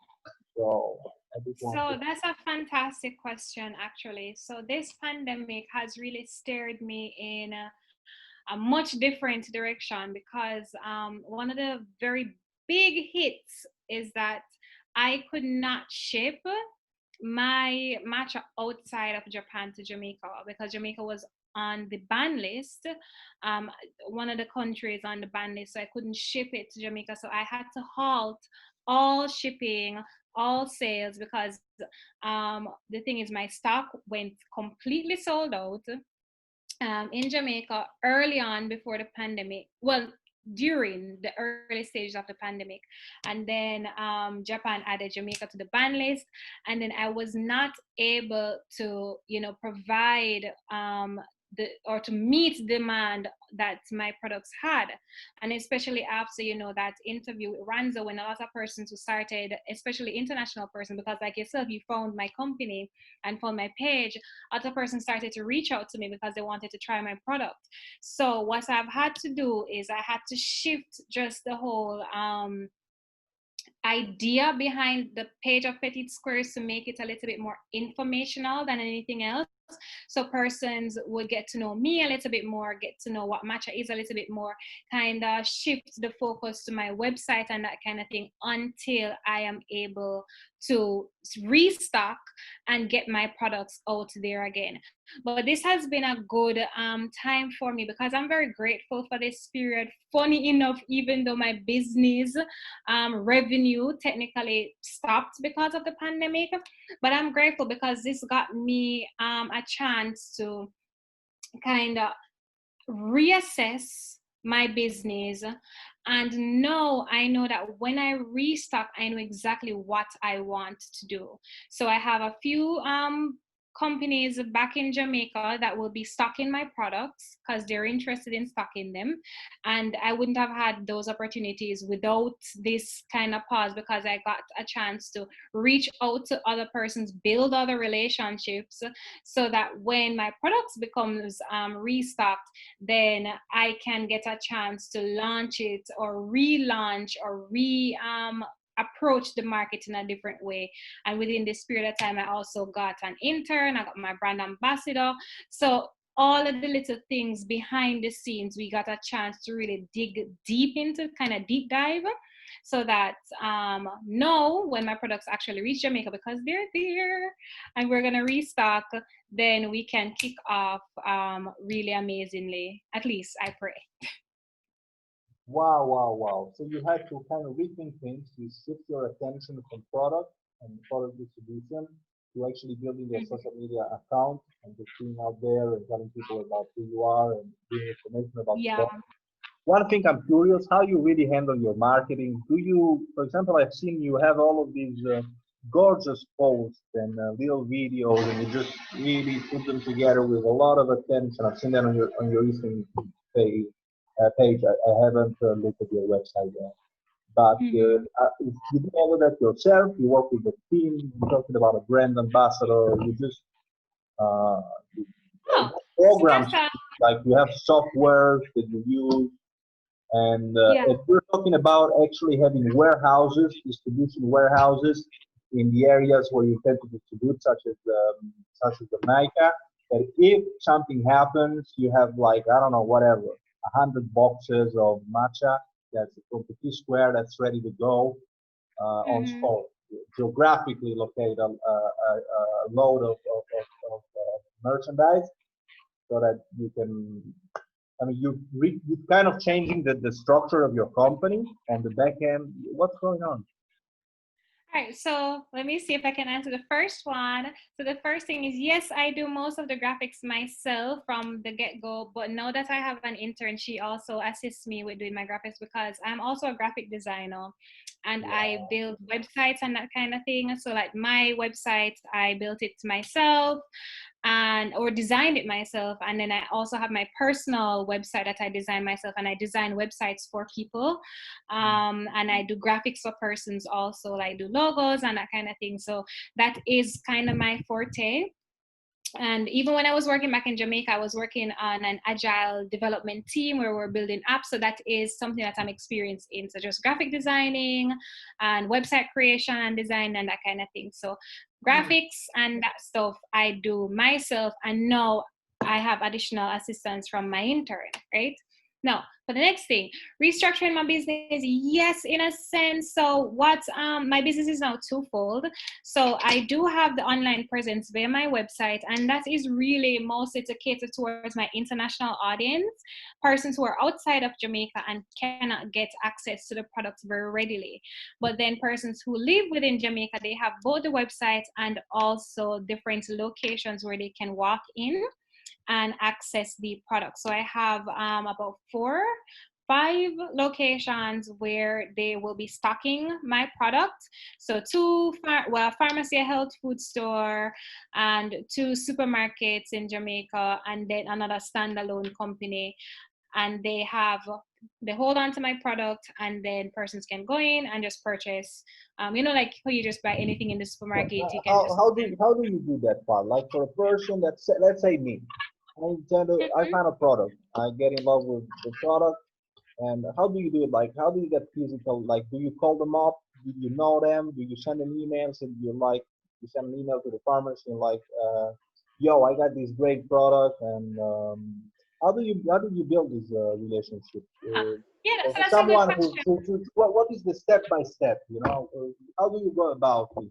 so I just want to. So that's a fantastic question, actually. So this pandemic has really steered me in a much different direction because one of the very big hits is that I could not ship my matcha outside of Japan to Jamaica because Jamaica was on the ban list, um, one of the countries on the ban list, so I couldn't ship it to Jamaica. So I had to halt all shipping, all sales because the thing is, my stock went completely sold out in Jamaica early on before the pandemic. Well, during the early stages of the pandemic, and then Japan added Jamaica to the ban list, and then I was not able to, provide or to meet demand that my products had, and especially after that interview with Ranzo, when a lot of persons who started, especially international person, because like yourself, you found my company and found my page, other persons started to reach out to me because they wanted to try my product. So what I've had to do is I had to shift just the whole idea behind the page of Petitsquares to make it a little bit more informational than anything else. So persons would get to know me a little bit more, get to know what Matcha is a little bit more, kind of shift the focus to my website and that kind of thing until I am able to restock and get my products out there again. But this has been a good time for me because I'm very grateful for this period. Funny enough, even though my business revenue technically stopped because of the pandemic, but I'm grateful because this got me a chance to kind of reassess my business, and now I know that when I restock, I know exactly what I want to do. So I have a few companies back in Jamaica that will be stocking my products because they're interested in stocking them, and I wouldn't have had those opportunities without this kind of pause because I got a chance to reach out to other persons, build other relationships, so that when my products becomes restocked, then I can get a chance to launch it or relaunch or approach the market in a different way. And within this period of time, I also got an intern, I got my brand ambassador. So all of the little things behind the scenes, we got a chance to really dig deep into, kind of deep dive, so that now when my products actually reach Jamaica, because they're there and we're going to restock, then we can kick off really amazingly. At least I pray. Wow, wow, wow. So you had to kind of rethink things. You shift your attention from product and product distribution to actually building a Mhm. social media account and just being out there and telling people about who you are and giving information about the Yeah. product. One thing I'm curious, how you really handle your marketing. Do you, for example, I've seen you have all of these gorgeous posts and little videos, and you just really put them together with a lot of attention. I've seen that on your Instagram page. I haven't looked at your website yet. But Mm-hmm. you do all of that yourself. You work with the team. You're talking about a brand ambassador. You just uh, Oh, so programs, that's like you have software that you use, and yeah. if we're talking about actually having warehouses, distribution warehouses in the areas where you tend to distribute, such as Jamaica, that if something happens, you have like, I don't know, whatever, 100 boxes of matcha that's from Petitsquares that's ready to go on Mm-hmm. spot. Geographically locate a load of merchandise so that you can, I mean, you're kind of changing the structure of your company on the back end. What's going on? All right, so let me see if I can answer the first one. So the first thing is, yes, I do most of the graphics myself from the get-go, but now that I have an intern, she also assists me with doing my graphics because I'm also a graphic designer and I Wow. build websites and that kind of thing. So like my website, I built it myself and or designed it myself, and then I also have my personal website that I design myself, and I design websites for people, and I do graphics for persons also, like do logos and that kind of thing. So that is kind of my forte. And even when I was working back in Jamaica, I was working on an agile development team where we're building apps. So that is something that I'm experienced in, such as graphic designing and website creation and design and that kind of thing. So graphics and that stuff I do myself. And now I have additional assistance from my intern, right? Now, for the next thing, restructuring my business, yes, in a sense. So what my business is now twofold. So I do have the online presence via my website, and that is really mostly to cater towards my international audience, persons who are outside of Jamaica and cannot get access to the products very readily. But then persons who live within Jamaica, they have both the website and also different locations where they can walk in and access the product. So I have about 5 locations where they will be stocking my product. So pharmacy, a health food store, and 2 supermarkets in Jamaica, and then another standalone company. And they hold on to my product, and then persons can go in and just purchase. Like how you just buy anything in the Yeah. supermarket, you can How, just. how do you do that part? Like for a person that's, let's say me, I Mhm. find a product, I get in love with the product, and how do you do it? Like how do you get physical? Like do you call them up? Do you know them? Do you send them emails and you send an email to the farmers and like, yo, I got this great product, and how do you build this relationship? Uh, yeah, For that's a good someone question. what is the step by step? How do you go about it?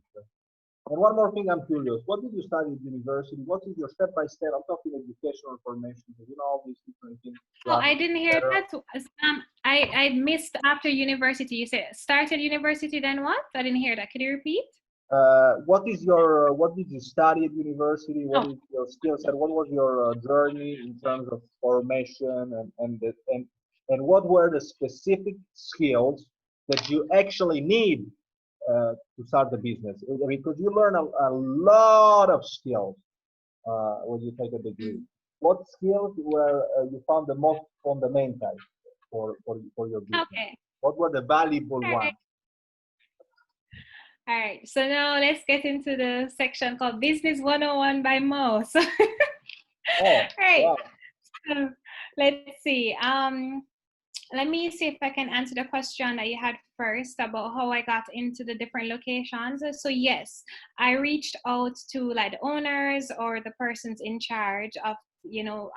And one more thing, I'm curious. What did you study at university? What is your step by step? I'm talking educational formation, because all these different things, Oh, I graphics, didn't hear etc. that. I missed after university. You said started university, then what? I didn't hear that. Can you repeat? What did you study at university? What Oh, is your skill set? What was your journey in terms of formation, and what were the specific skills that you actually need to start the business? I mean, because you learn a lot of skills when you take a degree. mm, What skills were you found the most fundamental for your business? okay. What were the valuable All right. ones? All right. So now let's get into the section called Business 101 by Mo. So, all Oh, right. wow. So let's see. let me see if I can answer the question that you had first about how I got into the different locations. So yes, I reached out to like the owners or the persons in charge of, you know,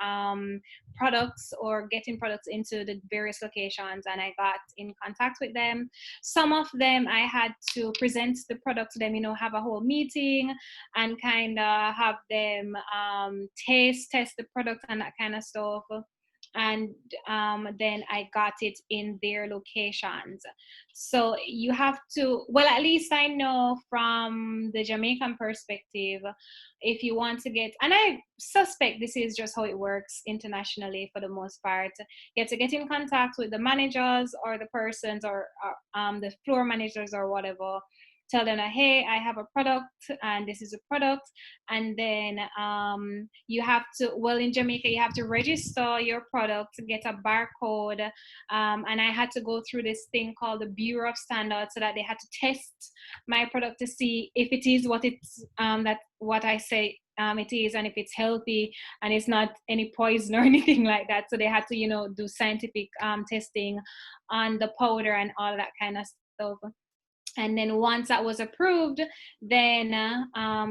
products or getting products into the various locations, and I got in contact with them. Some of them I had to present the product to them, you know, have a whole meeting and kind of have them test the product and that kind of stuff. And then I got it in their locations. So you have to, well, at least I know from the Jamaican perspective, if you want to get, and I suspect this is just how it works internationally for the most part, you have to get in contact with the managers or the persons or the floor managers or whatever. Tell them that, hey, I have a product and this is a product. And then you have to, well, in Jamaica, you have to register your product, get a barcode. And I had to go through this thing called the Bureau of Standards, so that they had to test my product to see if it is what it's, that what I say it is, and if it's healthy and it's not any poison or anything like that. So they had to, you know, do scientific testing on the powder and all that kind of stuff. And then once that was approved, then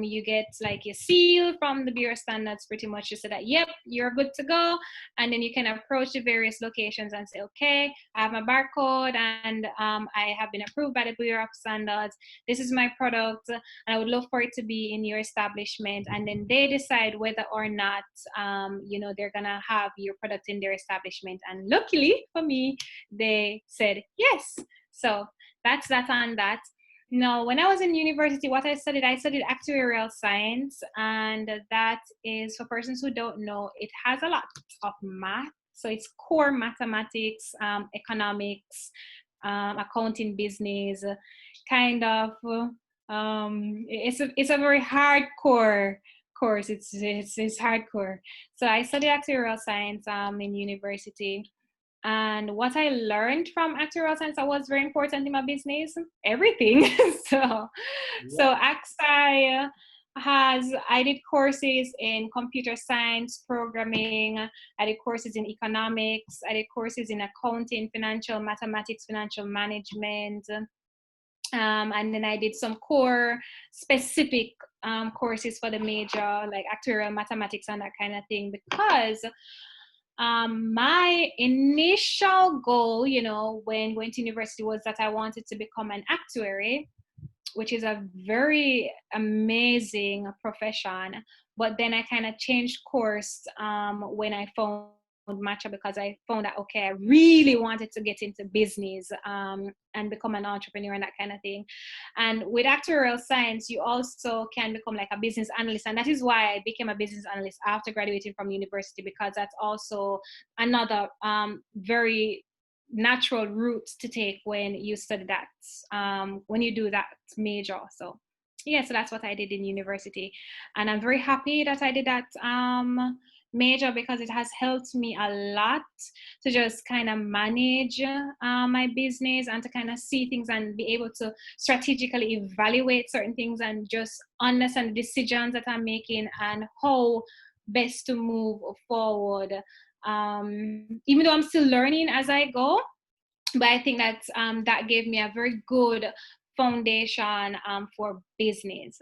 you get like a seal from the Bureau Standards, pretty much to say that, yep, you're good to go. And then you can approach the various locations and say, okay, I have my barcode and I have been approved by the Bureau of Standards. This is my product and I would love for it to be in your establishment. And then they decide whether or not, you know, they're gonna have your product in their establishment. And luckily for me, they said yes. So that's that on that. No, when I was in university, what I studied actuarial science, and that is, for persons who don't know, it has a lot of math. So it's core mathematics, economics, accounting, business, kind of. It's a very hardcore course. It's hardcore. So I studied actuarial science in university. And what I learned from actuarial science that was very important in my business, everything. so Yeah. AXI I did courses in computer science, programming, I did courses in economics, I did courses in accounting, financial mathematics, financial management. And then I did some core specific courses for the major, like actuarial mathematics and that kind of thing, because my initial goal, you know, when going to university, was that I wanted to become an actuary, which is a very amazing profession. But then I kind of changed course when I found Matcha, because I found that, okay, I really wanted to get into business and become an entrepreneur and that kind of thing. And with actuarial science, you also can become like a business analyst. And that is why I became a business analyst after graduating from university, because that's also another very natural route to take when you study that, when you do that major. So yeah, so that's what I did in university, and I'm very happy that I did that major, because it has helped me a lot to just kind of manage my business and to kind of see things and be able to strategically evaluate certain things and just understand the decisions that I'm making and how best to move forward. Even though I'm still learning as I go, but I think that that gave me a very good foundation for business.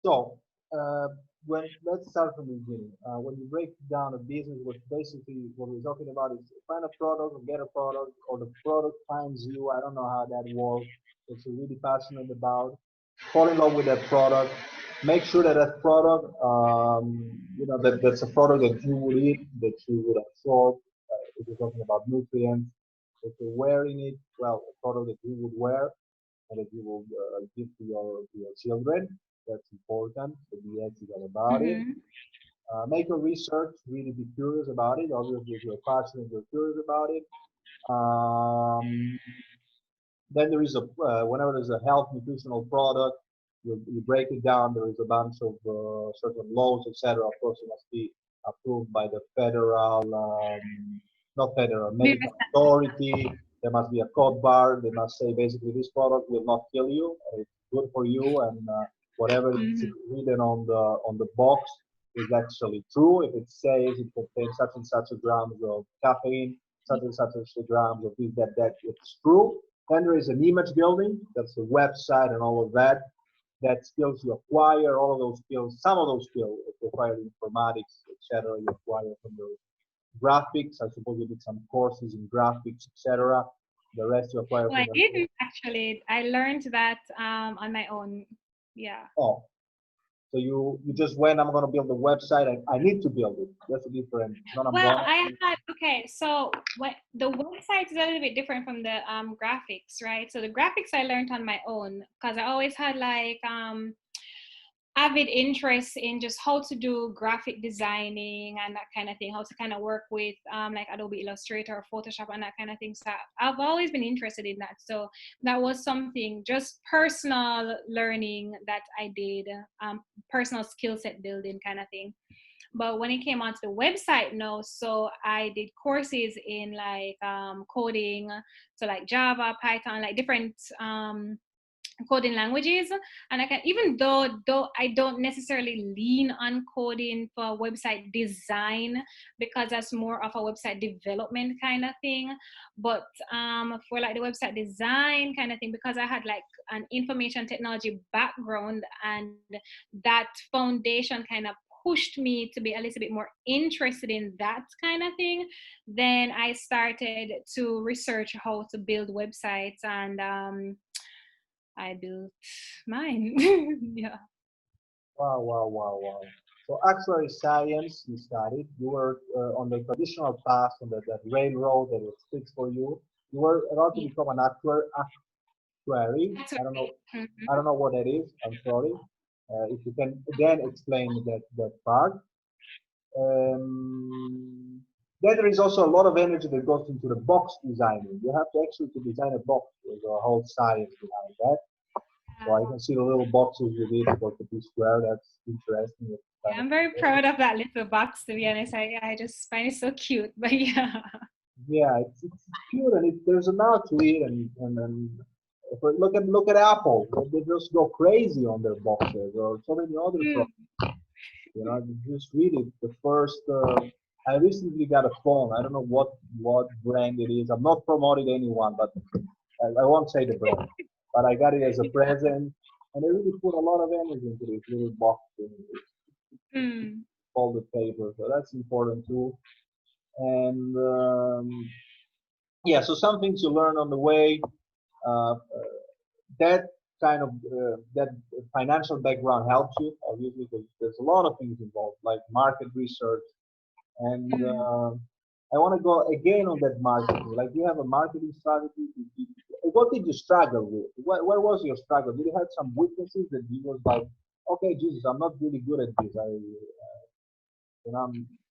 So, uh, when let's start from the beginning. When you break down a business, what basically what we're talking about is find a product or get a product, or the product finds you. I don't know how that works. What you're really passionate about. Fall in love with that product. Make sure that that product, that's a product that you would eat, that you would absorb. If you're talking about nutrients, if you're wearing it, well, a product that you would wear and that you will give to your children. That's important to be ethical about it. Mm-hmm. Make your research, really be curious about it. Obviously, if you're passionate, you're curious about it. Um, then there is whenever there's a health nutritional product, you break it down. There is a bunch of certain laws, etc. Of course, it must be approved by the federal, not federal, medical authority. There must be a code bar. They must say basically this product will not kill you. It's good for you, and whatever is Mm-hmm. written on the box is actually true. If it says it contains such and such a grams of caffeine, such grams of this, that. It's true. Then there is an image building. That's the website and all of that. That skills you acquire, all of those skills, some of those skills you acquire in informatics, etc. You acquire from your graphics. I suppose you did some courses in graphics, etc. The rest you acquire Well, from I didn't actually. I learned that on my own. Yeah. oh, so you just went, I'm going to build a website. I need to build it. That's a different. Not I'm Well, going. I had okay. So what the website is a little bit different from the graphics, right? So the graphics I learned on my own because I always had like avid interest in just how to do graphic designing and that kind of thing, how to kind of work with like Adobe Illustrator or Photoshop and that kind of thing. So I've always been interested in that. So that was something, just personal learning that I did, personal skill set building kind of thing. But when it came onto the website, no. So I did courses in like coding, so like Java, Python, like different coding languages. And I can, even though I don't necessarily lean on coding for website design because that's more of a website development kind of thing, but for like the website design kind of thing, because I had like an information technology background, and that foundation kind of pushed me to be a little bit more interested in that kind of thing, then I started to research how to build websites, and I built mine. Yeah. Wow, wow, wow, wow. So actuary science you studied. You were on the traditional path, on that railroad that was fixed for you. You were about to Yeah. become an actuary. That's I don't know. right. I don't know what that is. I'm sorry. If you can again explain that part. Um, then there is also a lot of energy that goes into the box designing. You have to actually to design a box. There's a whole science behind that. So I can see the little boxes you did for the Petitsquare. That's interesting. It's Yeah, kind of I'm very proud of that little box, to be honest. I just find it so cute. But yeah. yeah, it's cute and there's an art to it. And if we look at Apple, they just go crazy on their boxes or so many other Mm. products. You know, just read it. The first, I recently got a phone. I don't know what brand it is. I'm not promoting anyone, but I won't say the brand. But I got it as a present, and I really put a lot of energy into this little box thing, Mm. folded paper. So that's important too. And yeah, so some things you learn on the way. Uh, that kind of that financial background helps you, obviously, because there's a lot of things involved, like market research. And Mm. I want to go again on that marketing. Like you have a marketing strategy. What did you struggle with? What was your struggle? Did you have some weaknesses that you was like, okay, Jesus, I'm not really good at this.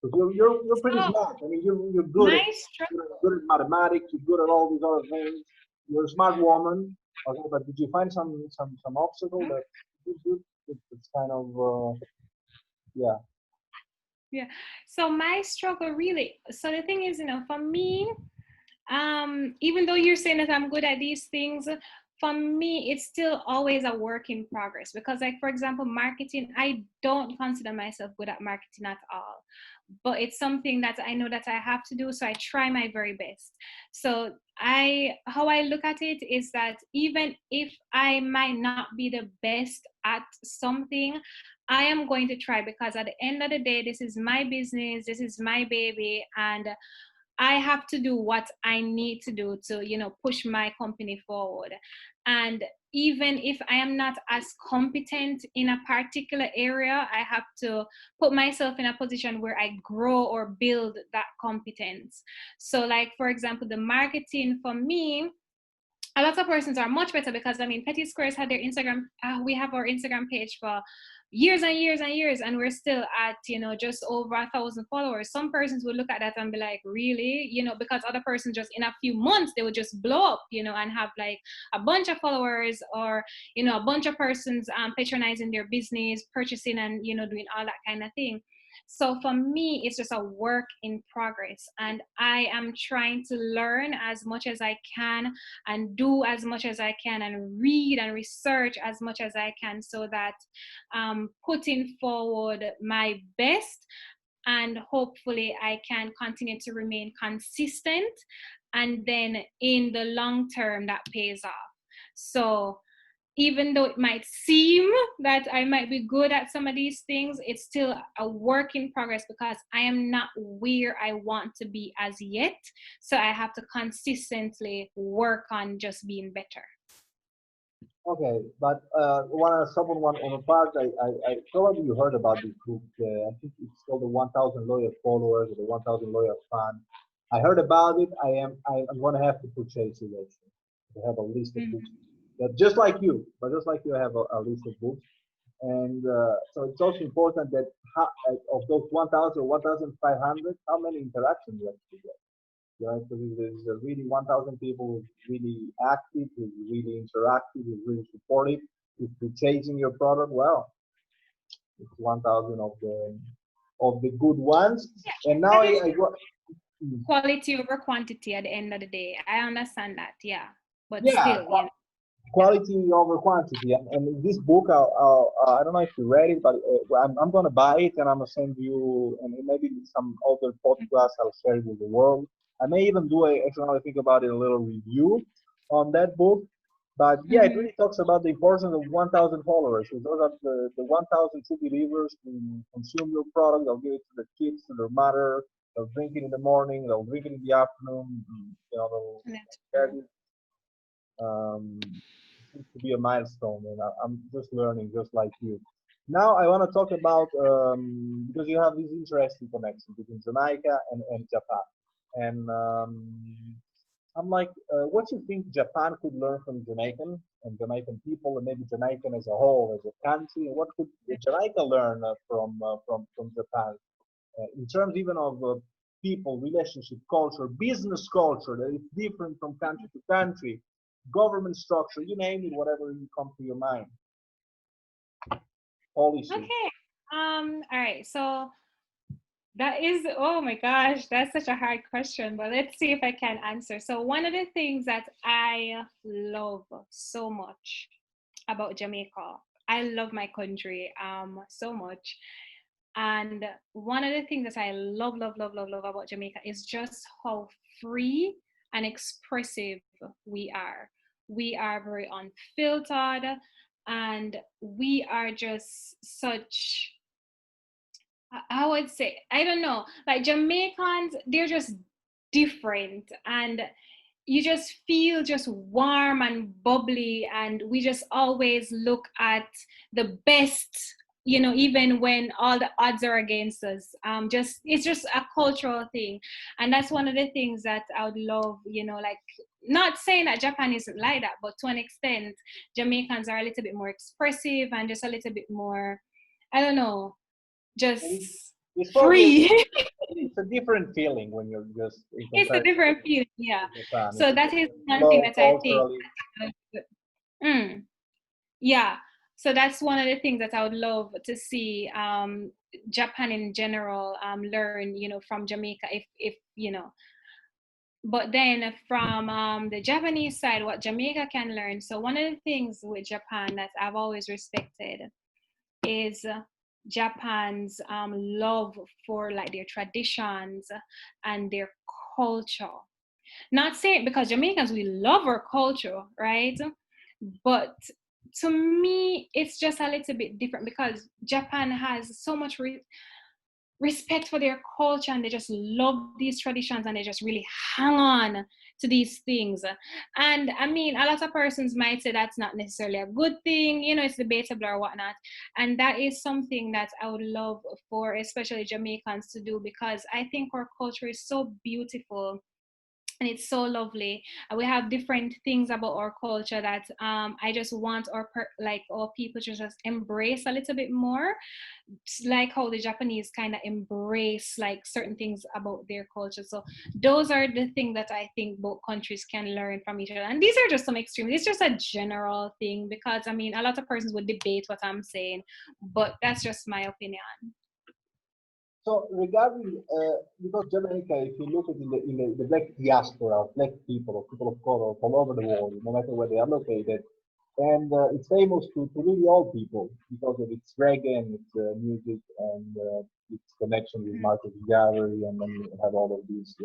Because you're pretty So smart. I mean, you're good at my struggle. good at mathematics. You're good at all these other things. You're a smart woman. Okay, but did you find some obstacle that it's kind of yeah. Yeah. So my struggle really. So the thing is, for me, even though you're saying that I'm good at these things, for me it's still always a work in progress, because like for example marketing, I don't consider myself good at marketing at all, but it's something that I know that I have to do, so I try my very best. So how I look at it is that even if I might not be the best at something, I am going to try, because at the end of the day, this is my business, this is my baby, and I have to do what I need to do to, push my company forward. And even if I am not as competent in a particular area, I have to put myself in a position where I grow or build that competence. So, like, for example, the marketing for me, a lot of persons are much better, because I mean, Petitsquares had their Instagram. We have our Instagram page for years and years and years, and we're still at just over 1,000 followers. Some persons would look at that and be like, really, because other persons just in a few months they would just blow up, and have like a bunch of followers, or a bunch of persons patronizing their business, purchasing, and doing all that kind of thing. So for me, it's just a work in progress, and I am trying to learn as much as I can, and do as much as I can, and read and research as much as I can, so that putting forward my best. and hopefully I can continue to remain consistent, and then in the long term that pays off. So even though it might seem that I might be good at some of these things, it's still a work in progress because I am not where I want to be as yet. So I have to consistently work on just being better. Okay, but someone on the part, I probably you heard about this book. I think it's called the 1,000 Loyal Followers or the 1,000 Loyal Fan. I heard about it. I'm gonna have to purchase it actually. I have a list of books Mm-hmm. that just like you, but just like you, I have a list of books. And so it's also important that of those 1,000 or 1,500, how many interactions you actually get, right? Because if there's really 1,000 people who's really active, who's really interactive, who's really supportive, who's purchasing your product, well, it's 1,000 of the good ones. Yeah, And now that is I got, quality over quantity at the end of the day. I understand that, yeah. But yeah, still, you know. quality over quantity. And this book, I don't know if you read it, but I'm going to buy it and I'm going to send you, and maybe some other podcasts I'll share it with the world. I may even do actually now I think about it, a little review on that book. But yeah, it Mm-hmm. really talks about the importance of 1,000 followers. So those are the 1,000 true believers who consume your product. They'll give it to their kids, to their mother. They'll drink it in the morning. They'll drink it in the afternoon. You know, That's they'll share true. it. Seems to be a milestone, and I'm just learning, just like you. Now I want to talk about because you have this interesting connection between Jamaica and Japan, and I'm like, what do you think Japan could learn from Jamaican and Jamaican people, and maybe Jamaican as a whole, as a country, and what could Jamaica learn from Japan in terms even of people, relationship, culture, business culture that is different from country to country, government structure, you name it, whatever you come to your mind, policy. Okay. All right. So that is, oh my gosh, that's such a hard question, but let's see if I can answer. So, one of the things that I love so much about Jamaica, I love my country so much. And one of the things that I love, love, love, love, love about Jamaica is just how free and expressive we are. We are very unfiltered, and we are just such, I would say, I don't know, like Jamaicans, they're just different, and you just feel just warm and bubbly, and we just always look at the best, you know, even when all the odds are against us. Just it's just a cultural thing, and that's one of the things that I would love, you know, like, not saying that Japan isn't like that, but to an extent Jamaicans are a little bit more expressive and just a little bit more, I don't know, And just it's probably free. it's a different feeling when you're just in It's a comparison different feeling, yeah. to Japan. It's So a that is different one thing flow that I think. culturally. Mm, yeah. So that's one of the things that I would love to see Japan in general learn, you know, from Jamaica, if you know. But then from the Japanese side, what Jamaica can learn. So one of the things with Japan that I've always respected is Japan's love for like their traditions and their culture. Not saying, because Jamaicans, we love our culture, right? But to me, it's just a little bit different because Japan has so much respect for their culture, and they just love these traditions, and they just really hang on to these things. And I mean, a lot of persons might say that's not necessarily a good thing, you know, it's debatable or whatnot. And that is something that I would love for especially Jamaicans to do, because I think our culture is so beautiful and it's so lovely. And we have different things about our culture that I just want like our people to just embrace a little bit more, like how the Japanese kind of embrace like certain things about their culture. So those are the things that I think both countries can learn from each other. And these are just some extremes. It's just a general thing, because I mean, a lot of persons would debate what I'm saying, but that's just my opinion. So regarding because Jamaica, if you look at the black diaspora, black people, or people of color all over the world, no matter where they are located, and it's famous to really old people because of its reggae and its music and its connection with Mhm. market gallery, and then you have all of these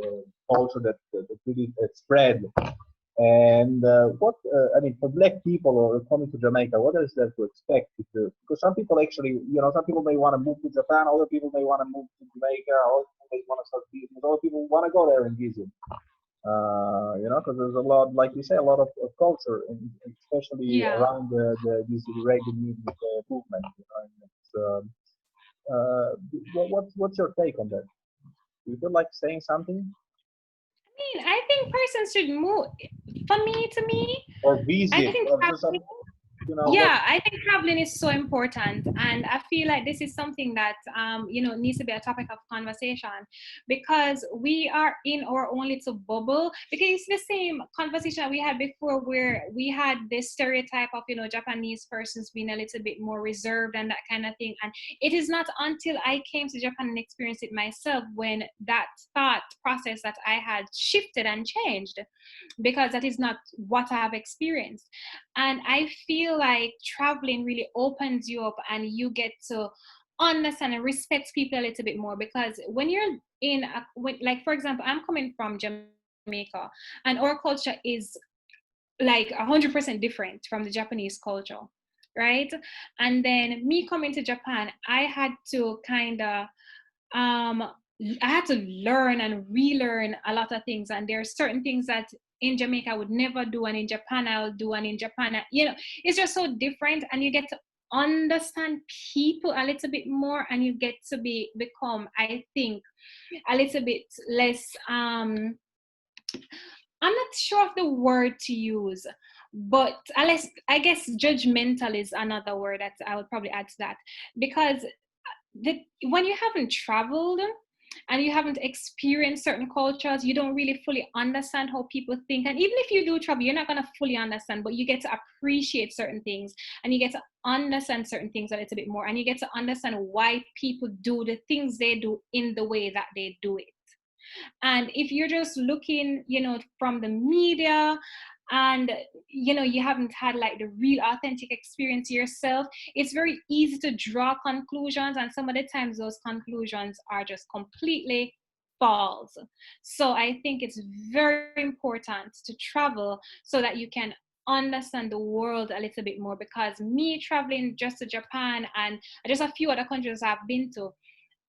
culture that really spread. And I mean, for black people or coming to Jamaica, what is there to expect? Because some people actually, some people may want to move to Japan, other people may want to move to Jamaica, other people may want to start business, other people want to go there and visit. Because there's a lot, like you say, a lot of culture, and especially Yeah. around this reggae music movement. And it's, what's your take on that? Do you feel like saying something I mean, I think persons should move. For me, to me, or I visit think or just traveling, what? yeah, I think traveling is so important, and I feel like this is something that needs to be a topic of conversation, because we are in our own little bubble. Because it's the same conversation that we had before, where we had this stereotype of Japanese persons being a little bit more reserved and that kind of thing. And it is not until I came to Japan and experienced it myself when that thought process that I had shifted and changed, because that is not what I've experienced. And I feel like traveling really opens you up, and you get to understand and respect people a little bit more. Because when you're like, for example, I'm coming from Jamaica, and our culture is like 100% different from the Japanese culture, right? And then me coming to Japan, um I had to learn and relearn a lot of things. And there are certain things that in Jamaica I would never do, and in Japan I'll do, and in Japan it's just so different. And you get to understand people a little bit more, and you get to become, I think, a little bit less, I'm not sure of the word to use, but unless, I guess, judgmental is another word that I would probably add to that. Because when you haven't traveled and you haven't experienced certain cultures, you don't really fully understand how people think. And even if you do travel, you're not going to fully understand, but you get to appreciate certain things, and you get to understand certain things a little bit more, and you get to understand why people do the things they do in the way that they do it. And if you're just looking, from the media, and you haven't had like the real authentic experience yourself, it's very easy to draw conclusions, and some of the times those conclusions are just completely false. So I think it's very important to travel so that you can understand the world a little bit more. Because me traveling just to Japan and just a few other countries I've been to,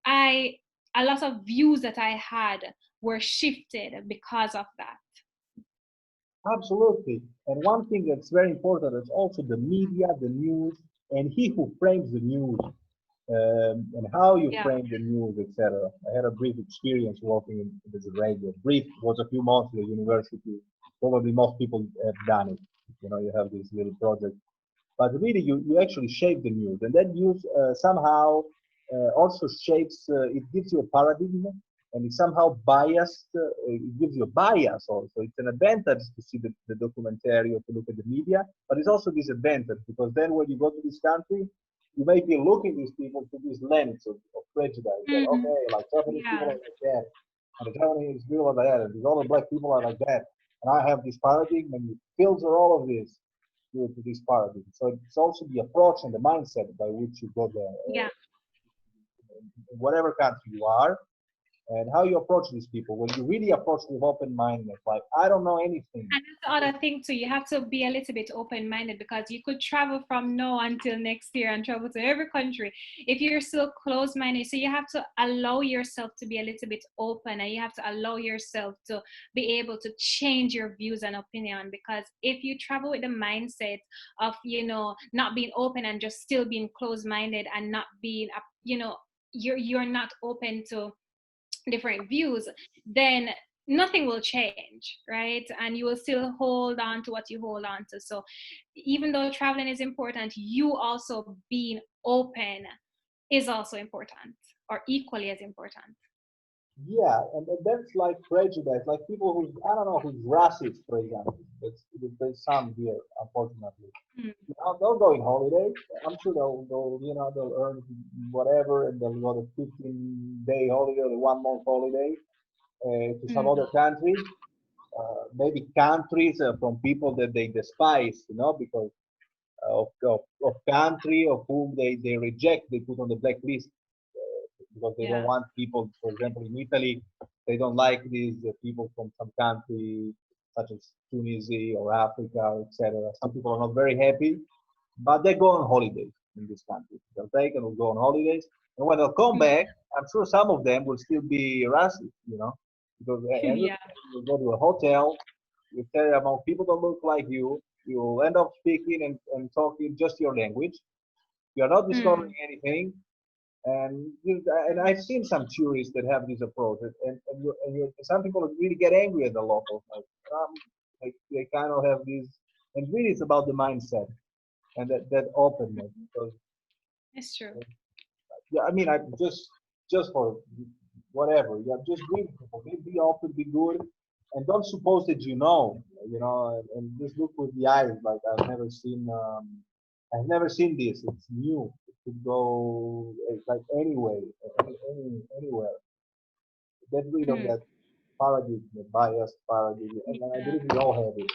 I a lot of views that I had were shifted because of that. Absolutely. And one thing that's very important is also the media, the news, and he who frames the news, and how you Yeah. frame the news, etc. I had a brief experience working in this radio. Brief was a few months at university. Probably most people have done it. You have this little project, but really you actually shape the news, and that news somehow also shapes, it gives you a paradigm, and it's somehow biased, it gives you a bias also. It's an advantage to see the documentary or to look at the media, but it's also disadvantage, because then when you go to this country, you may be looking at these people through this lens of prejudice, that Mm, okay, like Japanese people yeah. are like that, and the Japanese people are like that, and these other black people are like that, and I have this paradigm, and you filter all of this due to this paradigm. So it's also the approach and the mindset by which you go there, Yeah. in whatever country you are, and how you approach these people. When you really approach with open mindedness, like I don't know anything. And that's the other thing too. You have to be a little bit open-minded, because you could travel from now until next year and travel to every country if you're still closed-minded. So you have to allow yourself to be a little bit open, and you have to allow yourself to be able to change your views and opinion. Because if you travel with the mindset of not being open and just still being closed-minded, and not being you're not open to different views, then nothing will change, right? And you will still hold on to what you hold on to. So even though traveling is important, you also being open is also important, or equally as important. Yeah, and that's like prejudice, like people who's, I don't know, who's racist, for example. There's some here, unfortunately. Mm, They'll go in holiday. I'm sure they'll earn whatever, and they'll go to 15-day holiday or 1 month holiday to some mm, other country, maybe countries from people that they despise, because of country of whom they reject, they put on the blacklist because they don't Yeah. want people. For example, in Italy, they don't like these people from some country such as Tunisia or Africa, etc. Some people are not very happy, but they go on holidays in this country. They'll take and will go on holidays, and when they'll come back, I'm sure some of them will still be racist, because every Yeah. time you go to a hotel, you tell about people that look like you will end up speaking and talking just your language. You're not discovering Mm. anything, and I've seen some tourists that have this approach, some people really get angry at the locals, they kind of have this, and really it's about the mindset and that openness. Because It's true. yeah, I mean, I just for whatever, yeah, just greet people, be open, be good, and don't suppose that and just look with the eyes like I've never seen this. It's new. It could go like anyway, anywhere. Get rid of Mm. that paradigm, the biased paradigm, and I Yeah. believe we all have it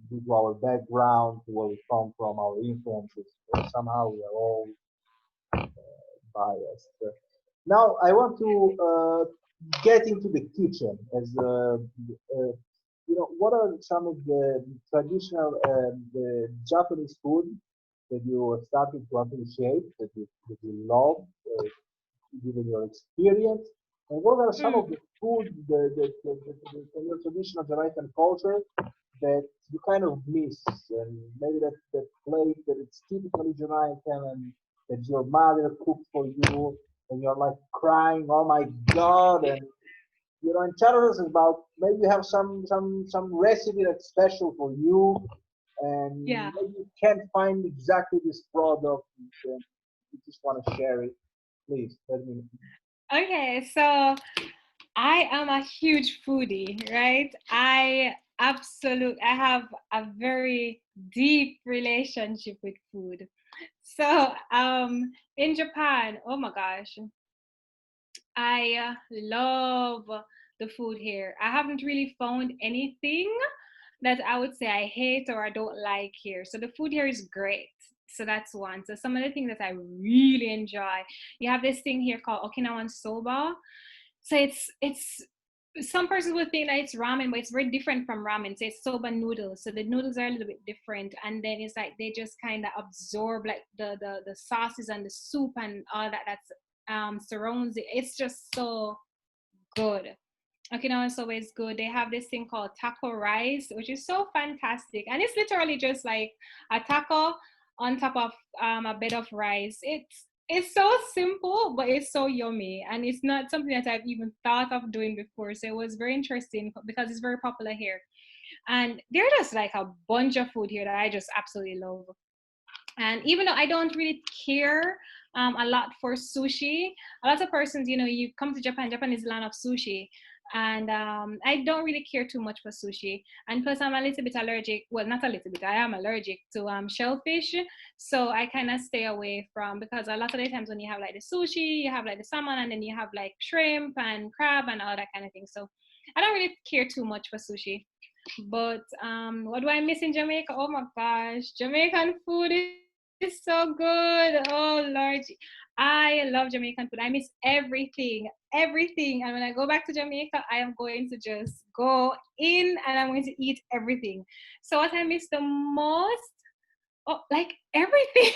due to our background, to where we come from, our influences. Somehow we are all biased. Now I want to get into the kitchen what are some of the traditional the Japanese food that you are starting to appreciate, that you love, given your experience? And what are some Mm. of the food in your traditional Jamaican culture that you kind of miss? And maybe that plate that it's typically Jamaican and that your mother cooked for you, and you're like crying, oh my God, and tell us about maybe you have some recipe that's special for you, and Yeah. maybe you can't find exactly this product, and you just want to share it. Please let me. Okay, so I am a huge foodie, right? I have a very deep relationship with food. So, in Japan, oh my gosh, I love the food here. I haven't really found anything that I would say I hate or I don't like here. So the food here is great. So that's one. So some of the things that I really enjoy, you have this thing here called Okinawan soba. So it's some persons would think that it's ramen, but it's very different from ramen. So it's soba noodles. So the noodles are a little bit different, and then it's like they just kind of absorb like the sauces and the soup and all that's surrounds it. It's just so good. Okinawan soba is good. They have this thing called taco rice, which is so fantastic, and it's literally just like a taco on top of a bed of rice. It's so simple, but it's so yummy, and it's not something that I've even thought of doing before. So it was very interesting because it's very popular here, and there's just like a bunch of food here that I just absolutely love. And even though I don't really care a lot for sushi, a lot of persons, you come to Japan, Japan is the land of sushi. And I don't really care too much for sushi. And plus, I'm a little bit allergic. Well, not a little bit, I am allergic to shellfish. So I kind of stay away from, because a lot of the times when you have like the sushi, you have like the salmon, and then you have like shrimp and crab and all that kind of thing. So I don't really care too much for sushi. But what do I miss in Jamaica? Oh my gosh, Jamaican food is so good. Oh Lord, I love Jamaican food. I miss everything. And when I go back to Jamaica, I am going to just go in and I'm going to eat everything. So what I miss the most, oh, like everything.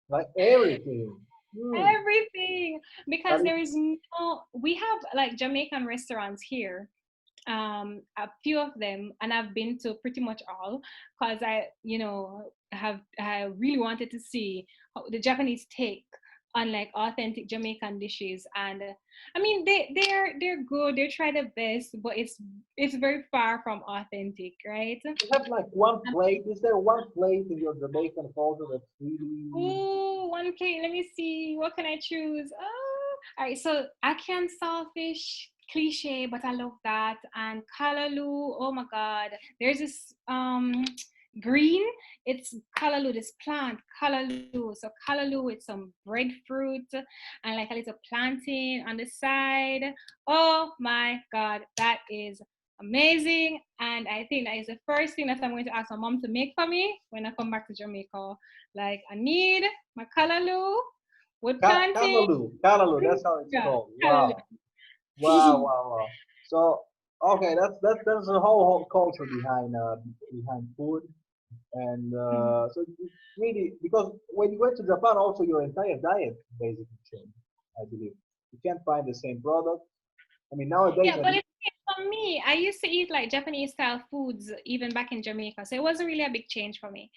Like everything. Hmm. Everything, because That is, there is no, we have like Jamaican restaurants here, a few of them, and I've been to pretty much all, because I really wanted to see how the Japanese take on like authentic Jamaican dishes. And I mean, they're good, they try their best, but it's very far from authentic, right? you have like one plate. Is there one plate in your Jamaican culture that's really Oh, one plate. Let me see. What can I choose? Oh, all right. So I can saltfish, cliche, but I love that. And kalaloo. Oh my God. There's this green. It's kalaloo. This plant kalaloo. So kalaloo with some breadfruit and like a little plantain on the side. Oh my God, that is amazing. And I think that is the first thing that I'm going to ask my mom to make for me when I come back to Jamaica. Like, I need my kalaloo, wood planting. Kalaloo, that's how it's Yeah, called. kalaloo. Wow, wow, wow, wow. So, okay, that's a whole culture behind food, and Mhm. so it's really because when you went to Japan, also your entire diet basically changed. I believe you can't find the same product. I mean, nowadays, Yeah, but it's okay for me. I used to eat like Japanese style foods even back in Jamaica. So it wasn't really a big change for me.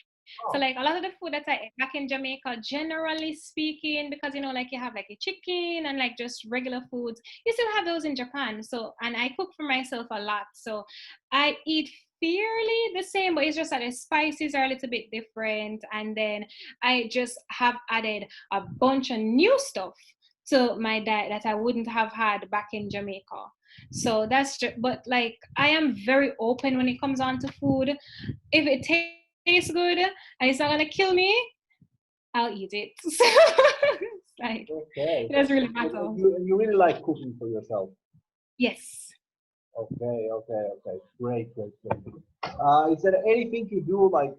So like oh, a lot of the food that I ate back in Jamaica, generally speaking, because like you have like a chicken and like just regular foods, you still have those in Japan. So and I cook for myself a lot. So I eat fairly the same, but it's just that the spices are a little bit different. And then I just have added a bunch of new stuff to my diet that I wouldn't have had back in Jamaica. So that's just, but like I am very open when it comes on to food. If it tastes good and it's not gonna kill me, I'll eat it. So it's like it okay. doesn't really And matter. you really like cooking for yourself. Yes. Okay, okay, okay. Great, great, great. Is there anything you do like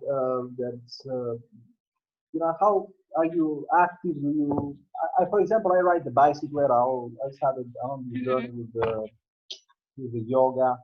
that's how are you active? Do you for example, I ride the bicycle. I started on the journey Mhm. with the yoga.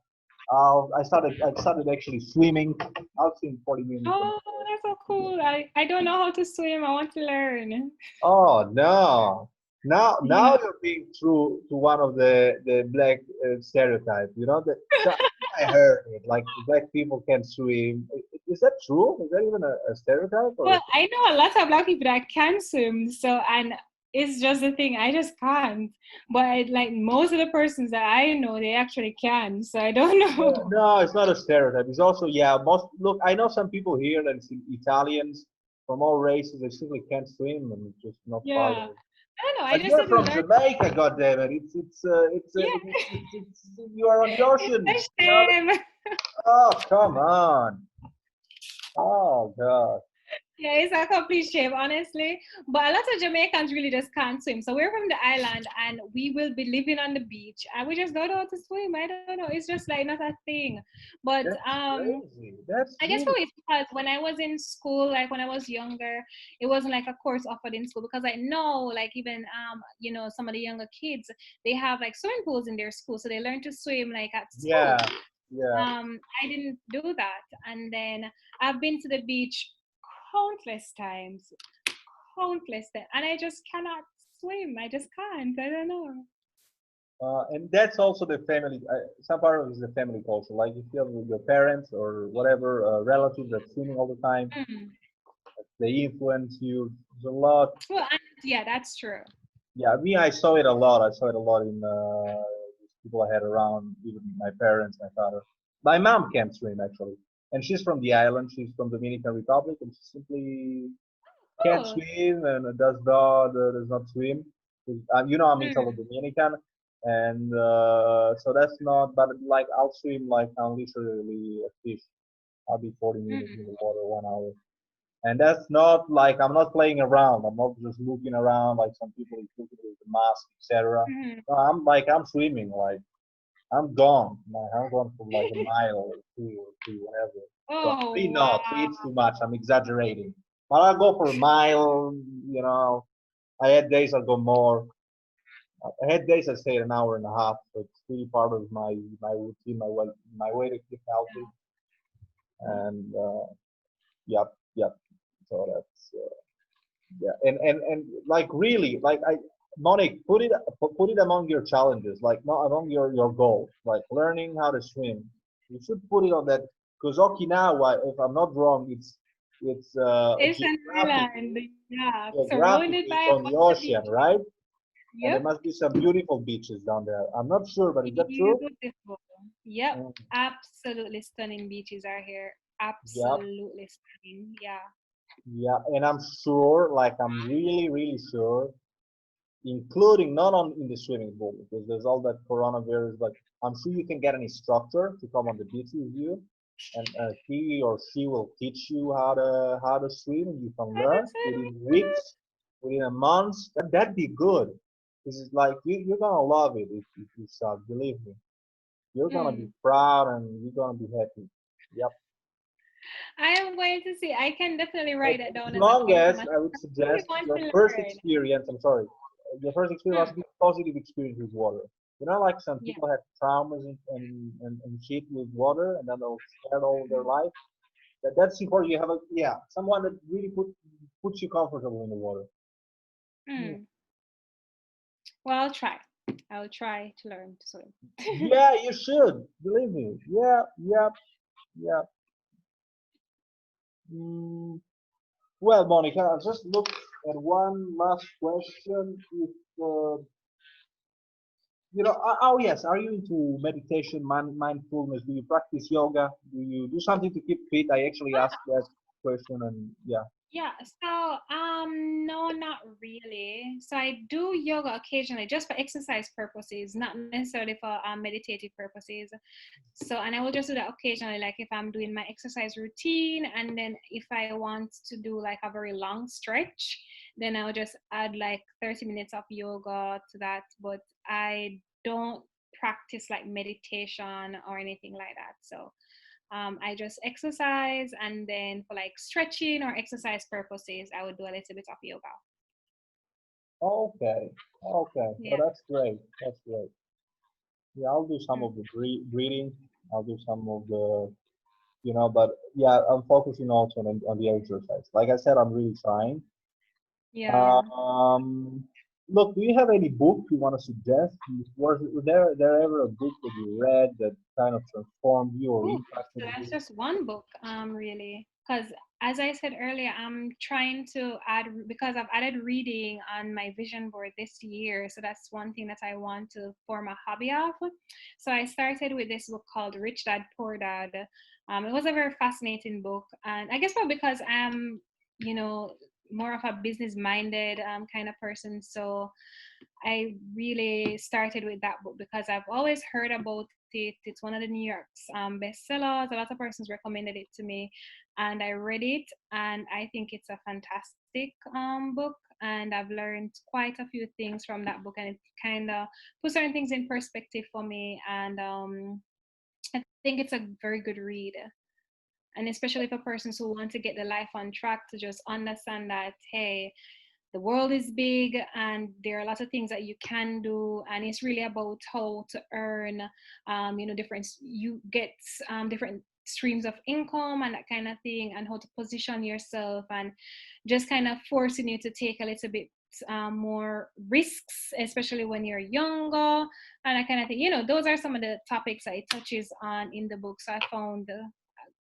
I started actually swimming. I'll swim 40 minutes. Oh, that's so cool. I don't know how to swim. I want to learn. Oh no! Now Yeah. you're being true to one of the black stereotypes. You know that. So I heard it. Like black people can swim. Is that true? Is that even a stereotype or? Well, I know a lot of black people that can swim, so and it's just the thing, I just can't. But like most of the persons that I know, they actually can. So I don't know. No, it's not a stereotype. It's also yeah. Most look, I know some people here that it's Italians from all races. They simply can't swim and it's just not part of Yeah. it. I don't know. I But just you're didn't from learn. Jamaica, goddammit! Yeah, You are on the ocean. it's a You know. shame. Oh come on! Oh god! Yeah, it's a complete shame, honestly. But a lot of Jamaicans really just can't swim. So we're from the island and we will be living on the beach and we just don't know how to swim. I don't know. It's just like not a thing. But That's crazy. That's I guess really probably it's because when I was in school, like when I was younger, it wasn't like a course offered in school because I know like even some of the younger kids, they have like swimming pools in their school. So they learn to swim like at school. yeah, yeah. I didn't do that. And then I've been to the beach countless times, countless times, and I just cannot swim. I just can't. I don't know. And that's also the family. Some part of it is the family culture. Like if you have with your parents or whatever relatives that's swimming all the time, Mm. they influence you. There's a lot. Well, and yeah, that's true. Yeah, me, I saw it a lot. I saw it a lot in people I had around, even my parents, my father. My mom can't swim actually, and she's from the island. She's from Dominican Republic, and she simply can't Cool. swim and does not swim. I'm Italo Mm. Dominican, and so that's not. But like I'll swim like I'm literally a fish. I'll be 40 minutes in Mm. the water, 1 hour. And that's not like I'm not playing around. I'm not just looking around like some people is looking with the mask, etc. Mm. No, I'm swimming like I'm gone. Like, I'm gone for like a mile or two, whatever. So maybe Oh not. wow. 3 is too much. I'm exaggerating. But I'll go for a mile. You know, I had days I'll go more. I had days I stayed an hour and a half. So it's really part of my routine, my way to keep healthy. And yep, yep. So that's yeah, and like really, like Monique, put it among your challenges, like not among your goals, like learning how to swim. You should put it on that because Okinawa, if I'm not wrong, it's It's an island. Yeah, surrounded geographically by it's a on bunch the of ocean, beaches. right? And there Yep. must be some beautiful beaches down there. I'm not sure, but is that true? Beautiful. Yep. Mm, Absolutely stunning beaches are here. yeah, Absolutely stunning. Yeah. yeah, and I'm sure, like I'm really, really sure including not on in the swimming pool because there's all that coronavirus. But I'm sure you can get an instructor to come on the beach with you, and he or she will teach you how to swim, and you can learn within weeks, within a month. That'd be good. This is like you're gonna love it if you start. Believe me. You're gonna be Mm. proud and you're gonna be happy. Yep. I am going to see. I can definitely write that As down as a long goal for as myself. I would I really suggest want your to first learn. experience, I'm sorry, your first experience Mm. must be a positive experience with water. You know, like some Yeah. people have traumas and shit with water, and then they'll scared all their Mm. life. That's important. You have a yeah, someone that really puts you comfortable in the water. Hmm. Mm. Well, I'll try. I'll try to learn to swim. Yeah, you should believe me. Yeah, yep, yep. Mm, well, Monica, I'll just look at one last question. If oh yes, are you into meditation, mindfulness? Do you practice yoga? Do you do something to keep fit? I actually Well, asked that question, and yeah. yeah, so no, not really. So I do yoga occasionally just for exercise purposes, not necessarily for meditative purposes. So and I will just do that occasionally, like if I'm doing my exercise routine, and then if I want to do like a very long stretch, then I'll just add like 30 minutes of yoga to that. But I don't practice like meditation or anything like that. So I just exercise, and then for like stretching or exercise purposes, I would do a little bit of yoga. Okay, okay. Yeah. Well, that's great. That's great. Yeah, I'll do some Mm. of the breathing. I'll do some of the, but yeah, I'm focusing also on the exercise. Like I said, I'm really trying. Yeah. Um, look, do you have any book you want to suggest? Was there ever a book that you read that kind of transformed you or Ooh, impacted so that's you? just one book, really. Because as I said earlier, I'm trying to add because I've added reading on my vision board this year. So that's one thing that I want to form a hobby of. So I started with this book called Rich Dad Poor Dad. It was a very fascinating book, and I guess probably because I'm, you know, more of a business minded kind of person. So I really started with that book because I've always heard about it. It's one of the New York's bestsellers. A lot of persons recommended it to me, and I read it, and I think it's a fantastic book. And I've learned quite a few things from that book, and it kind of put certain things in perspective for me. And I think it's a very good read, and especially for persons who want to get their life on track to just understand that hey, the world is big and there are lots of things that you can do, and it's really about how to earn different you get different streams of income and that kind of thing, and how to position yourself, and just kind of forcing you to take a little bit more risks, especially when you're younger, and that kind of thing. Those are some of the topics that it touches on in the book. So I found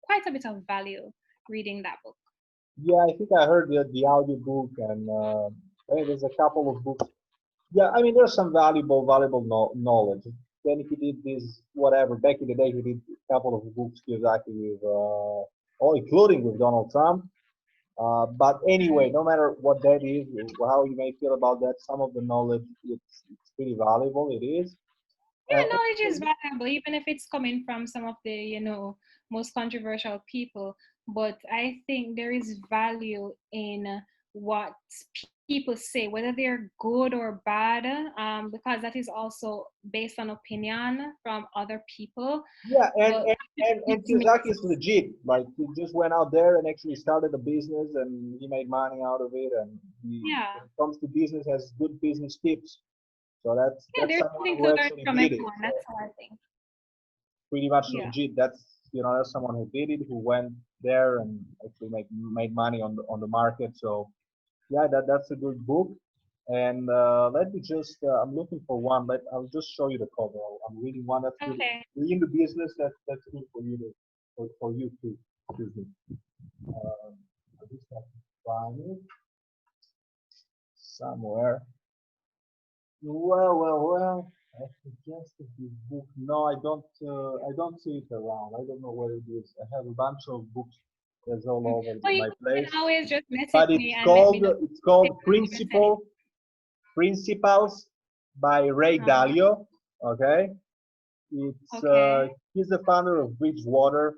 quite a bit of value reading that book. Yeah, I think I heard the audiobook, and I think there's a couple of books. Yeah, I mean, there's some valuable knowledge. Then he did this, whatever. Back in the day, he did a couple of books exactly with, including with Donald Trump. But anyway, no matter what that is, how you may feel about that, some of the knowledge, it's pretty valuable. It is. Yeah, knowledge is Actually, valuable, even if it's coming from some of the, most controversial people. But I think there is value in what people say, whether they're good or bad, because that is also based on opinion from other people. yeah, and But and and, it and makes, Kiyosaki is legit. Like he just went out there and actually started a business, and he made money out of it. And yeah, when it comes to business, has good business tips. So yeah, that's there's someone something to who learn actually from did it. everyone. So That's how I think. pretty much Yeah. legit. That's someone who did it, who went there and actually made money on the market. So yeah, that's a good book. And let me just I'm looking for one. I'll just show you the cover. I'm reading one that's good. Okay. You're in the business, that's good for you for you too. Excuse me. I just have to find it somewhere. Well. I suggested this book. No, I don't. I don't see it around. I don't know where it is. I have a bunch of books that's all Mm. over Well, you my can place. always just message But me and let me know. it's called You can send it. Principles by Ray Uh-huh. Dalio. Okay, it's Okay. he's the founder of Bridgewater.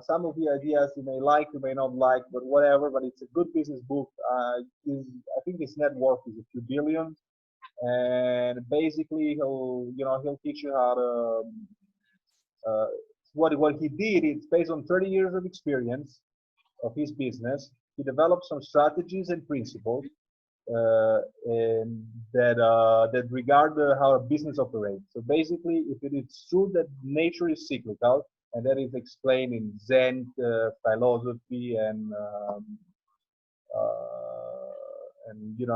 Some of the ideas you may like, you may not like, but whatever. But it's a good business book. I think his net worth is a few billion. and basically he'll teach you how to uh, what he did. It's based on 30 years of experience of his business. He developed some strategies and principles and that regard how a business operates. So basically, if it is true that nature is cyclical, and that is explained in Zen philosophy and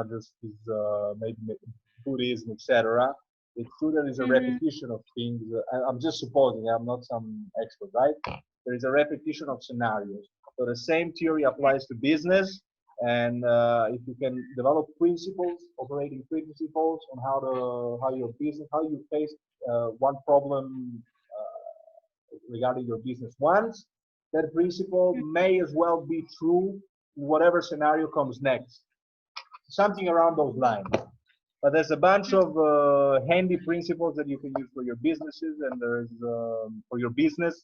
just his maybe Buddhism, etc. It's true there is a Mm-hmm. repetition of things. I'm just supposing. I'm not some expert, right? There is a repetition of scenarios. So the same theory applies to business, and if you can develop principles, operating principles on how your business, how you face one problem regarding your business once, that principle may as well be true in whatever scenario comes next. Something around those lines. But there's a bunch of handy principles that you can use for your businesses, and there's for your business,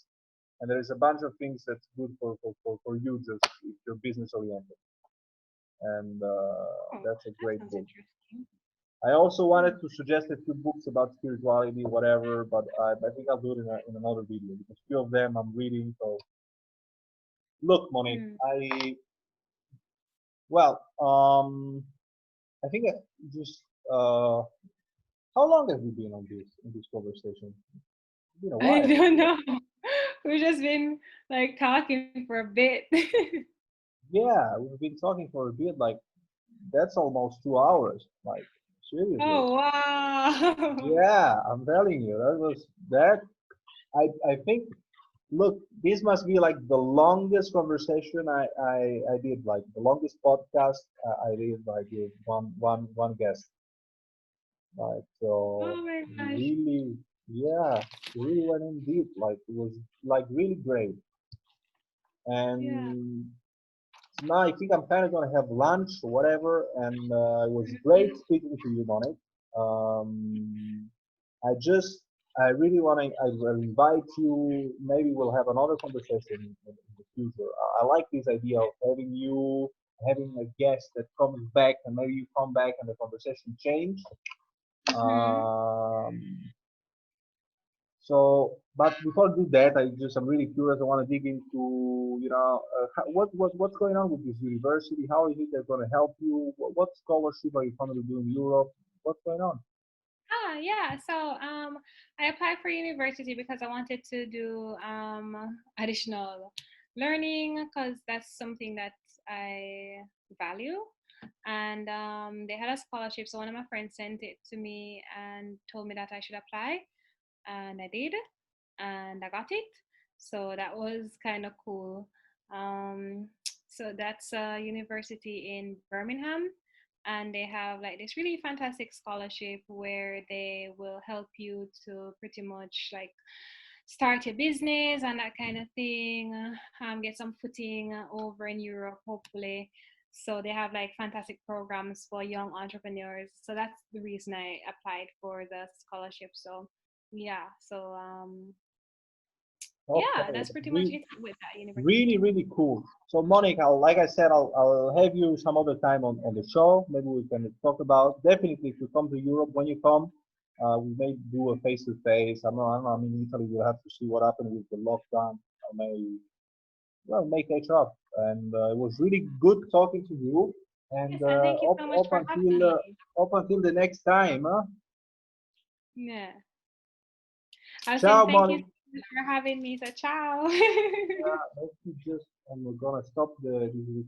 and there is a bunch of things that's good for you just if you're business oriented. And Oh, that's a that great sounds book. interesting. I also Hmm. wanted to suggest a few books about spirituality, whatever, but I think I'll do it in another video because few of them I'm reading. So look, Monique, Hmm. well, I think just how long have we been on this conversation? It's been a I while. don't know. We've just been like talking for a bit. Yeah, we've been talking for a bit. Like that's almost 2 hours. Like seriously. Oh, wow. Yeah, I'm telling you, that was that. I think. Look, this must be like the longest conversation I did. Like the longest podcast I did. Like with one guest. Like so, Oh my gosh. really, yeah, really went in deep. Like it was like really great. Yeah. And now I think I'm kind of gonna have lunch or whatever. And it was great speaking to you, Monique. Um, I just, I really want to, I will invite you. Maybe we'll have another conversation in the future. I like this idea of having you, having a guest that comes back, and maybe you come back and the conversation change. Hmm. Um, so, but before I do that, I'm really curious. I want to dig into, what's going on with this university? How is it they're going to help you? What scholarship are you coming to do in Europe? What's going on? Yeah. So I applied for university because I wanted to do additional learning because that's something that I value. And they had a scholarship, so one of my friends sent it to me and told me that I should apply, and I did, and I got it. So that was kind of cool. Um, so that's a university in Birmingham, and they have like this really fantastic scholarship where they will help you to pretty much like start your business and that kind of thing. Get some footing over in Europe, hopefully. So they have like fantastic programs for young entrepreneurs. So that's the reason I applied for the scholarship. So yeah, so yeah, Okay, that's pretty much it with that really, university. really cool. So, Monica, like I said, I'll have you some other time on the show. Maybe we can talk about definitely if you come to Europe. When you come, we may do a face to face. I don't know. I mean, in Italy, we'll have to see what happened with the lockdown. I may catch up. And it was really good talking to you. And Yes, and thank you so much for having me. up until the next time. Huh? Yeah, I was saying Ciao, thank you Monica. so much for having me. So ciao. Let me just. And we're gonna stop the this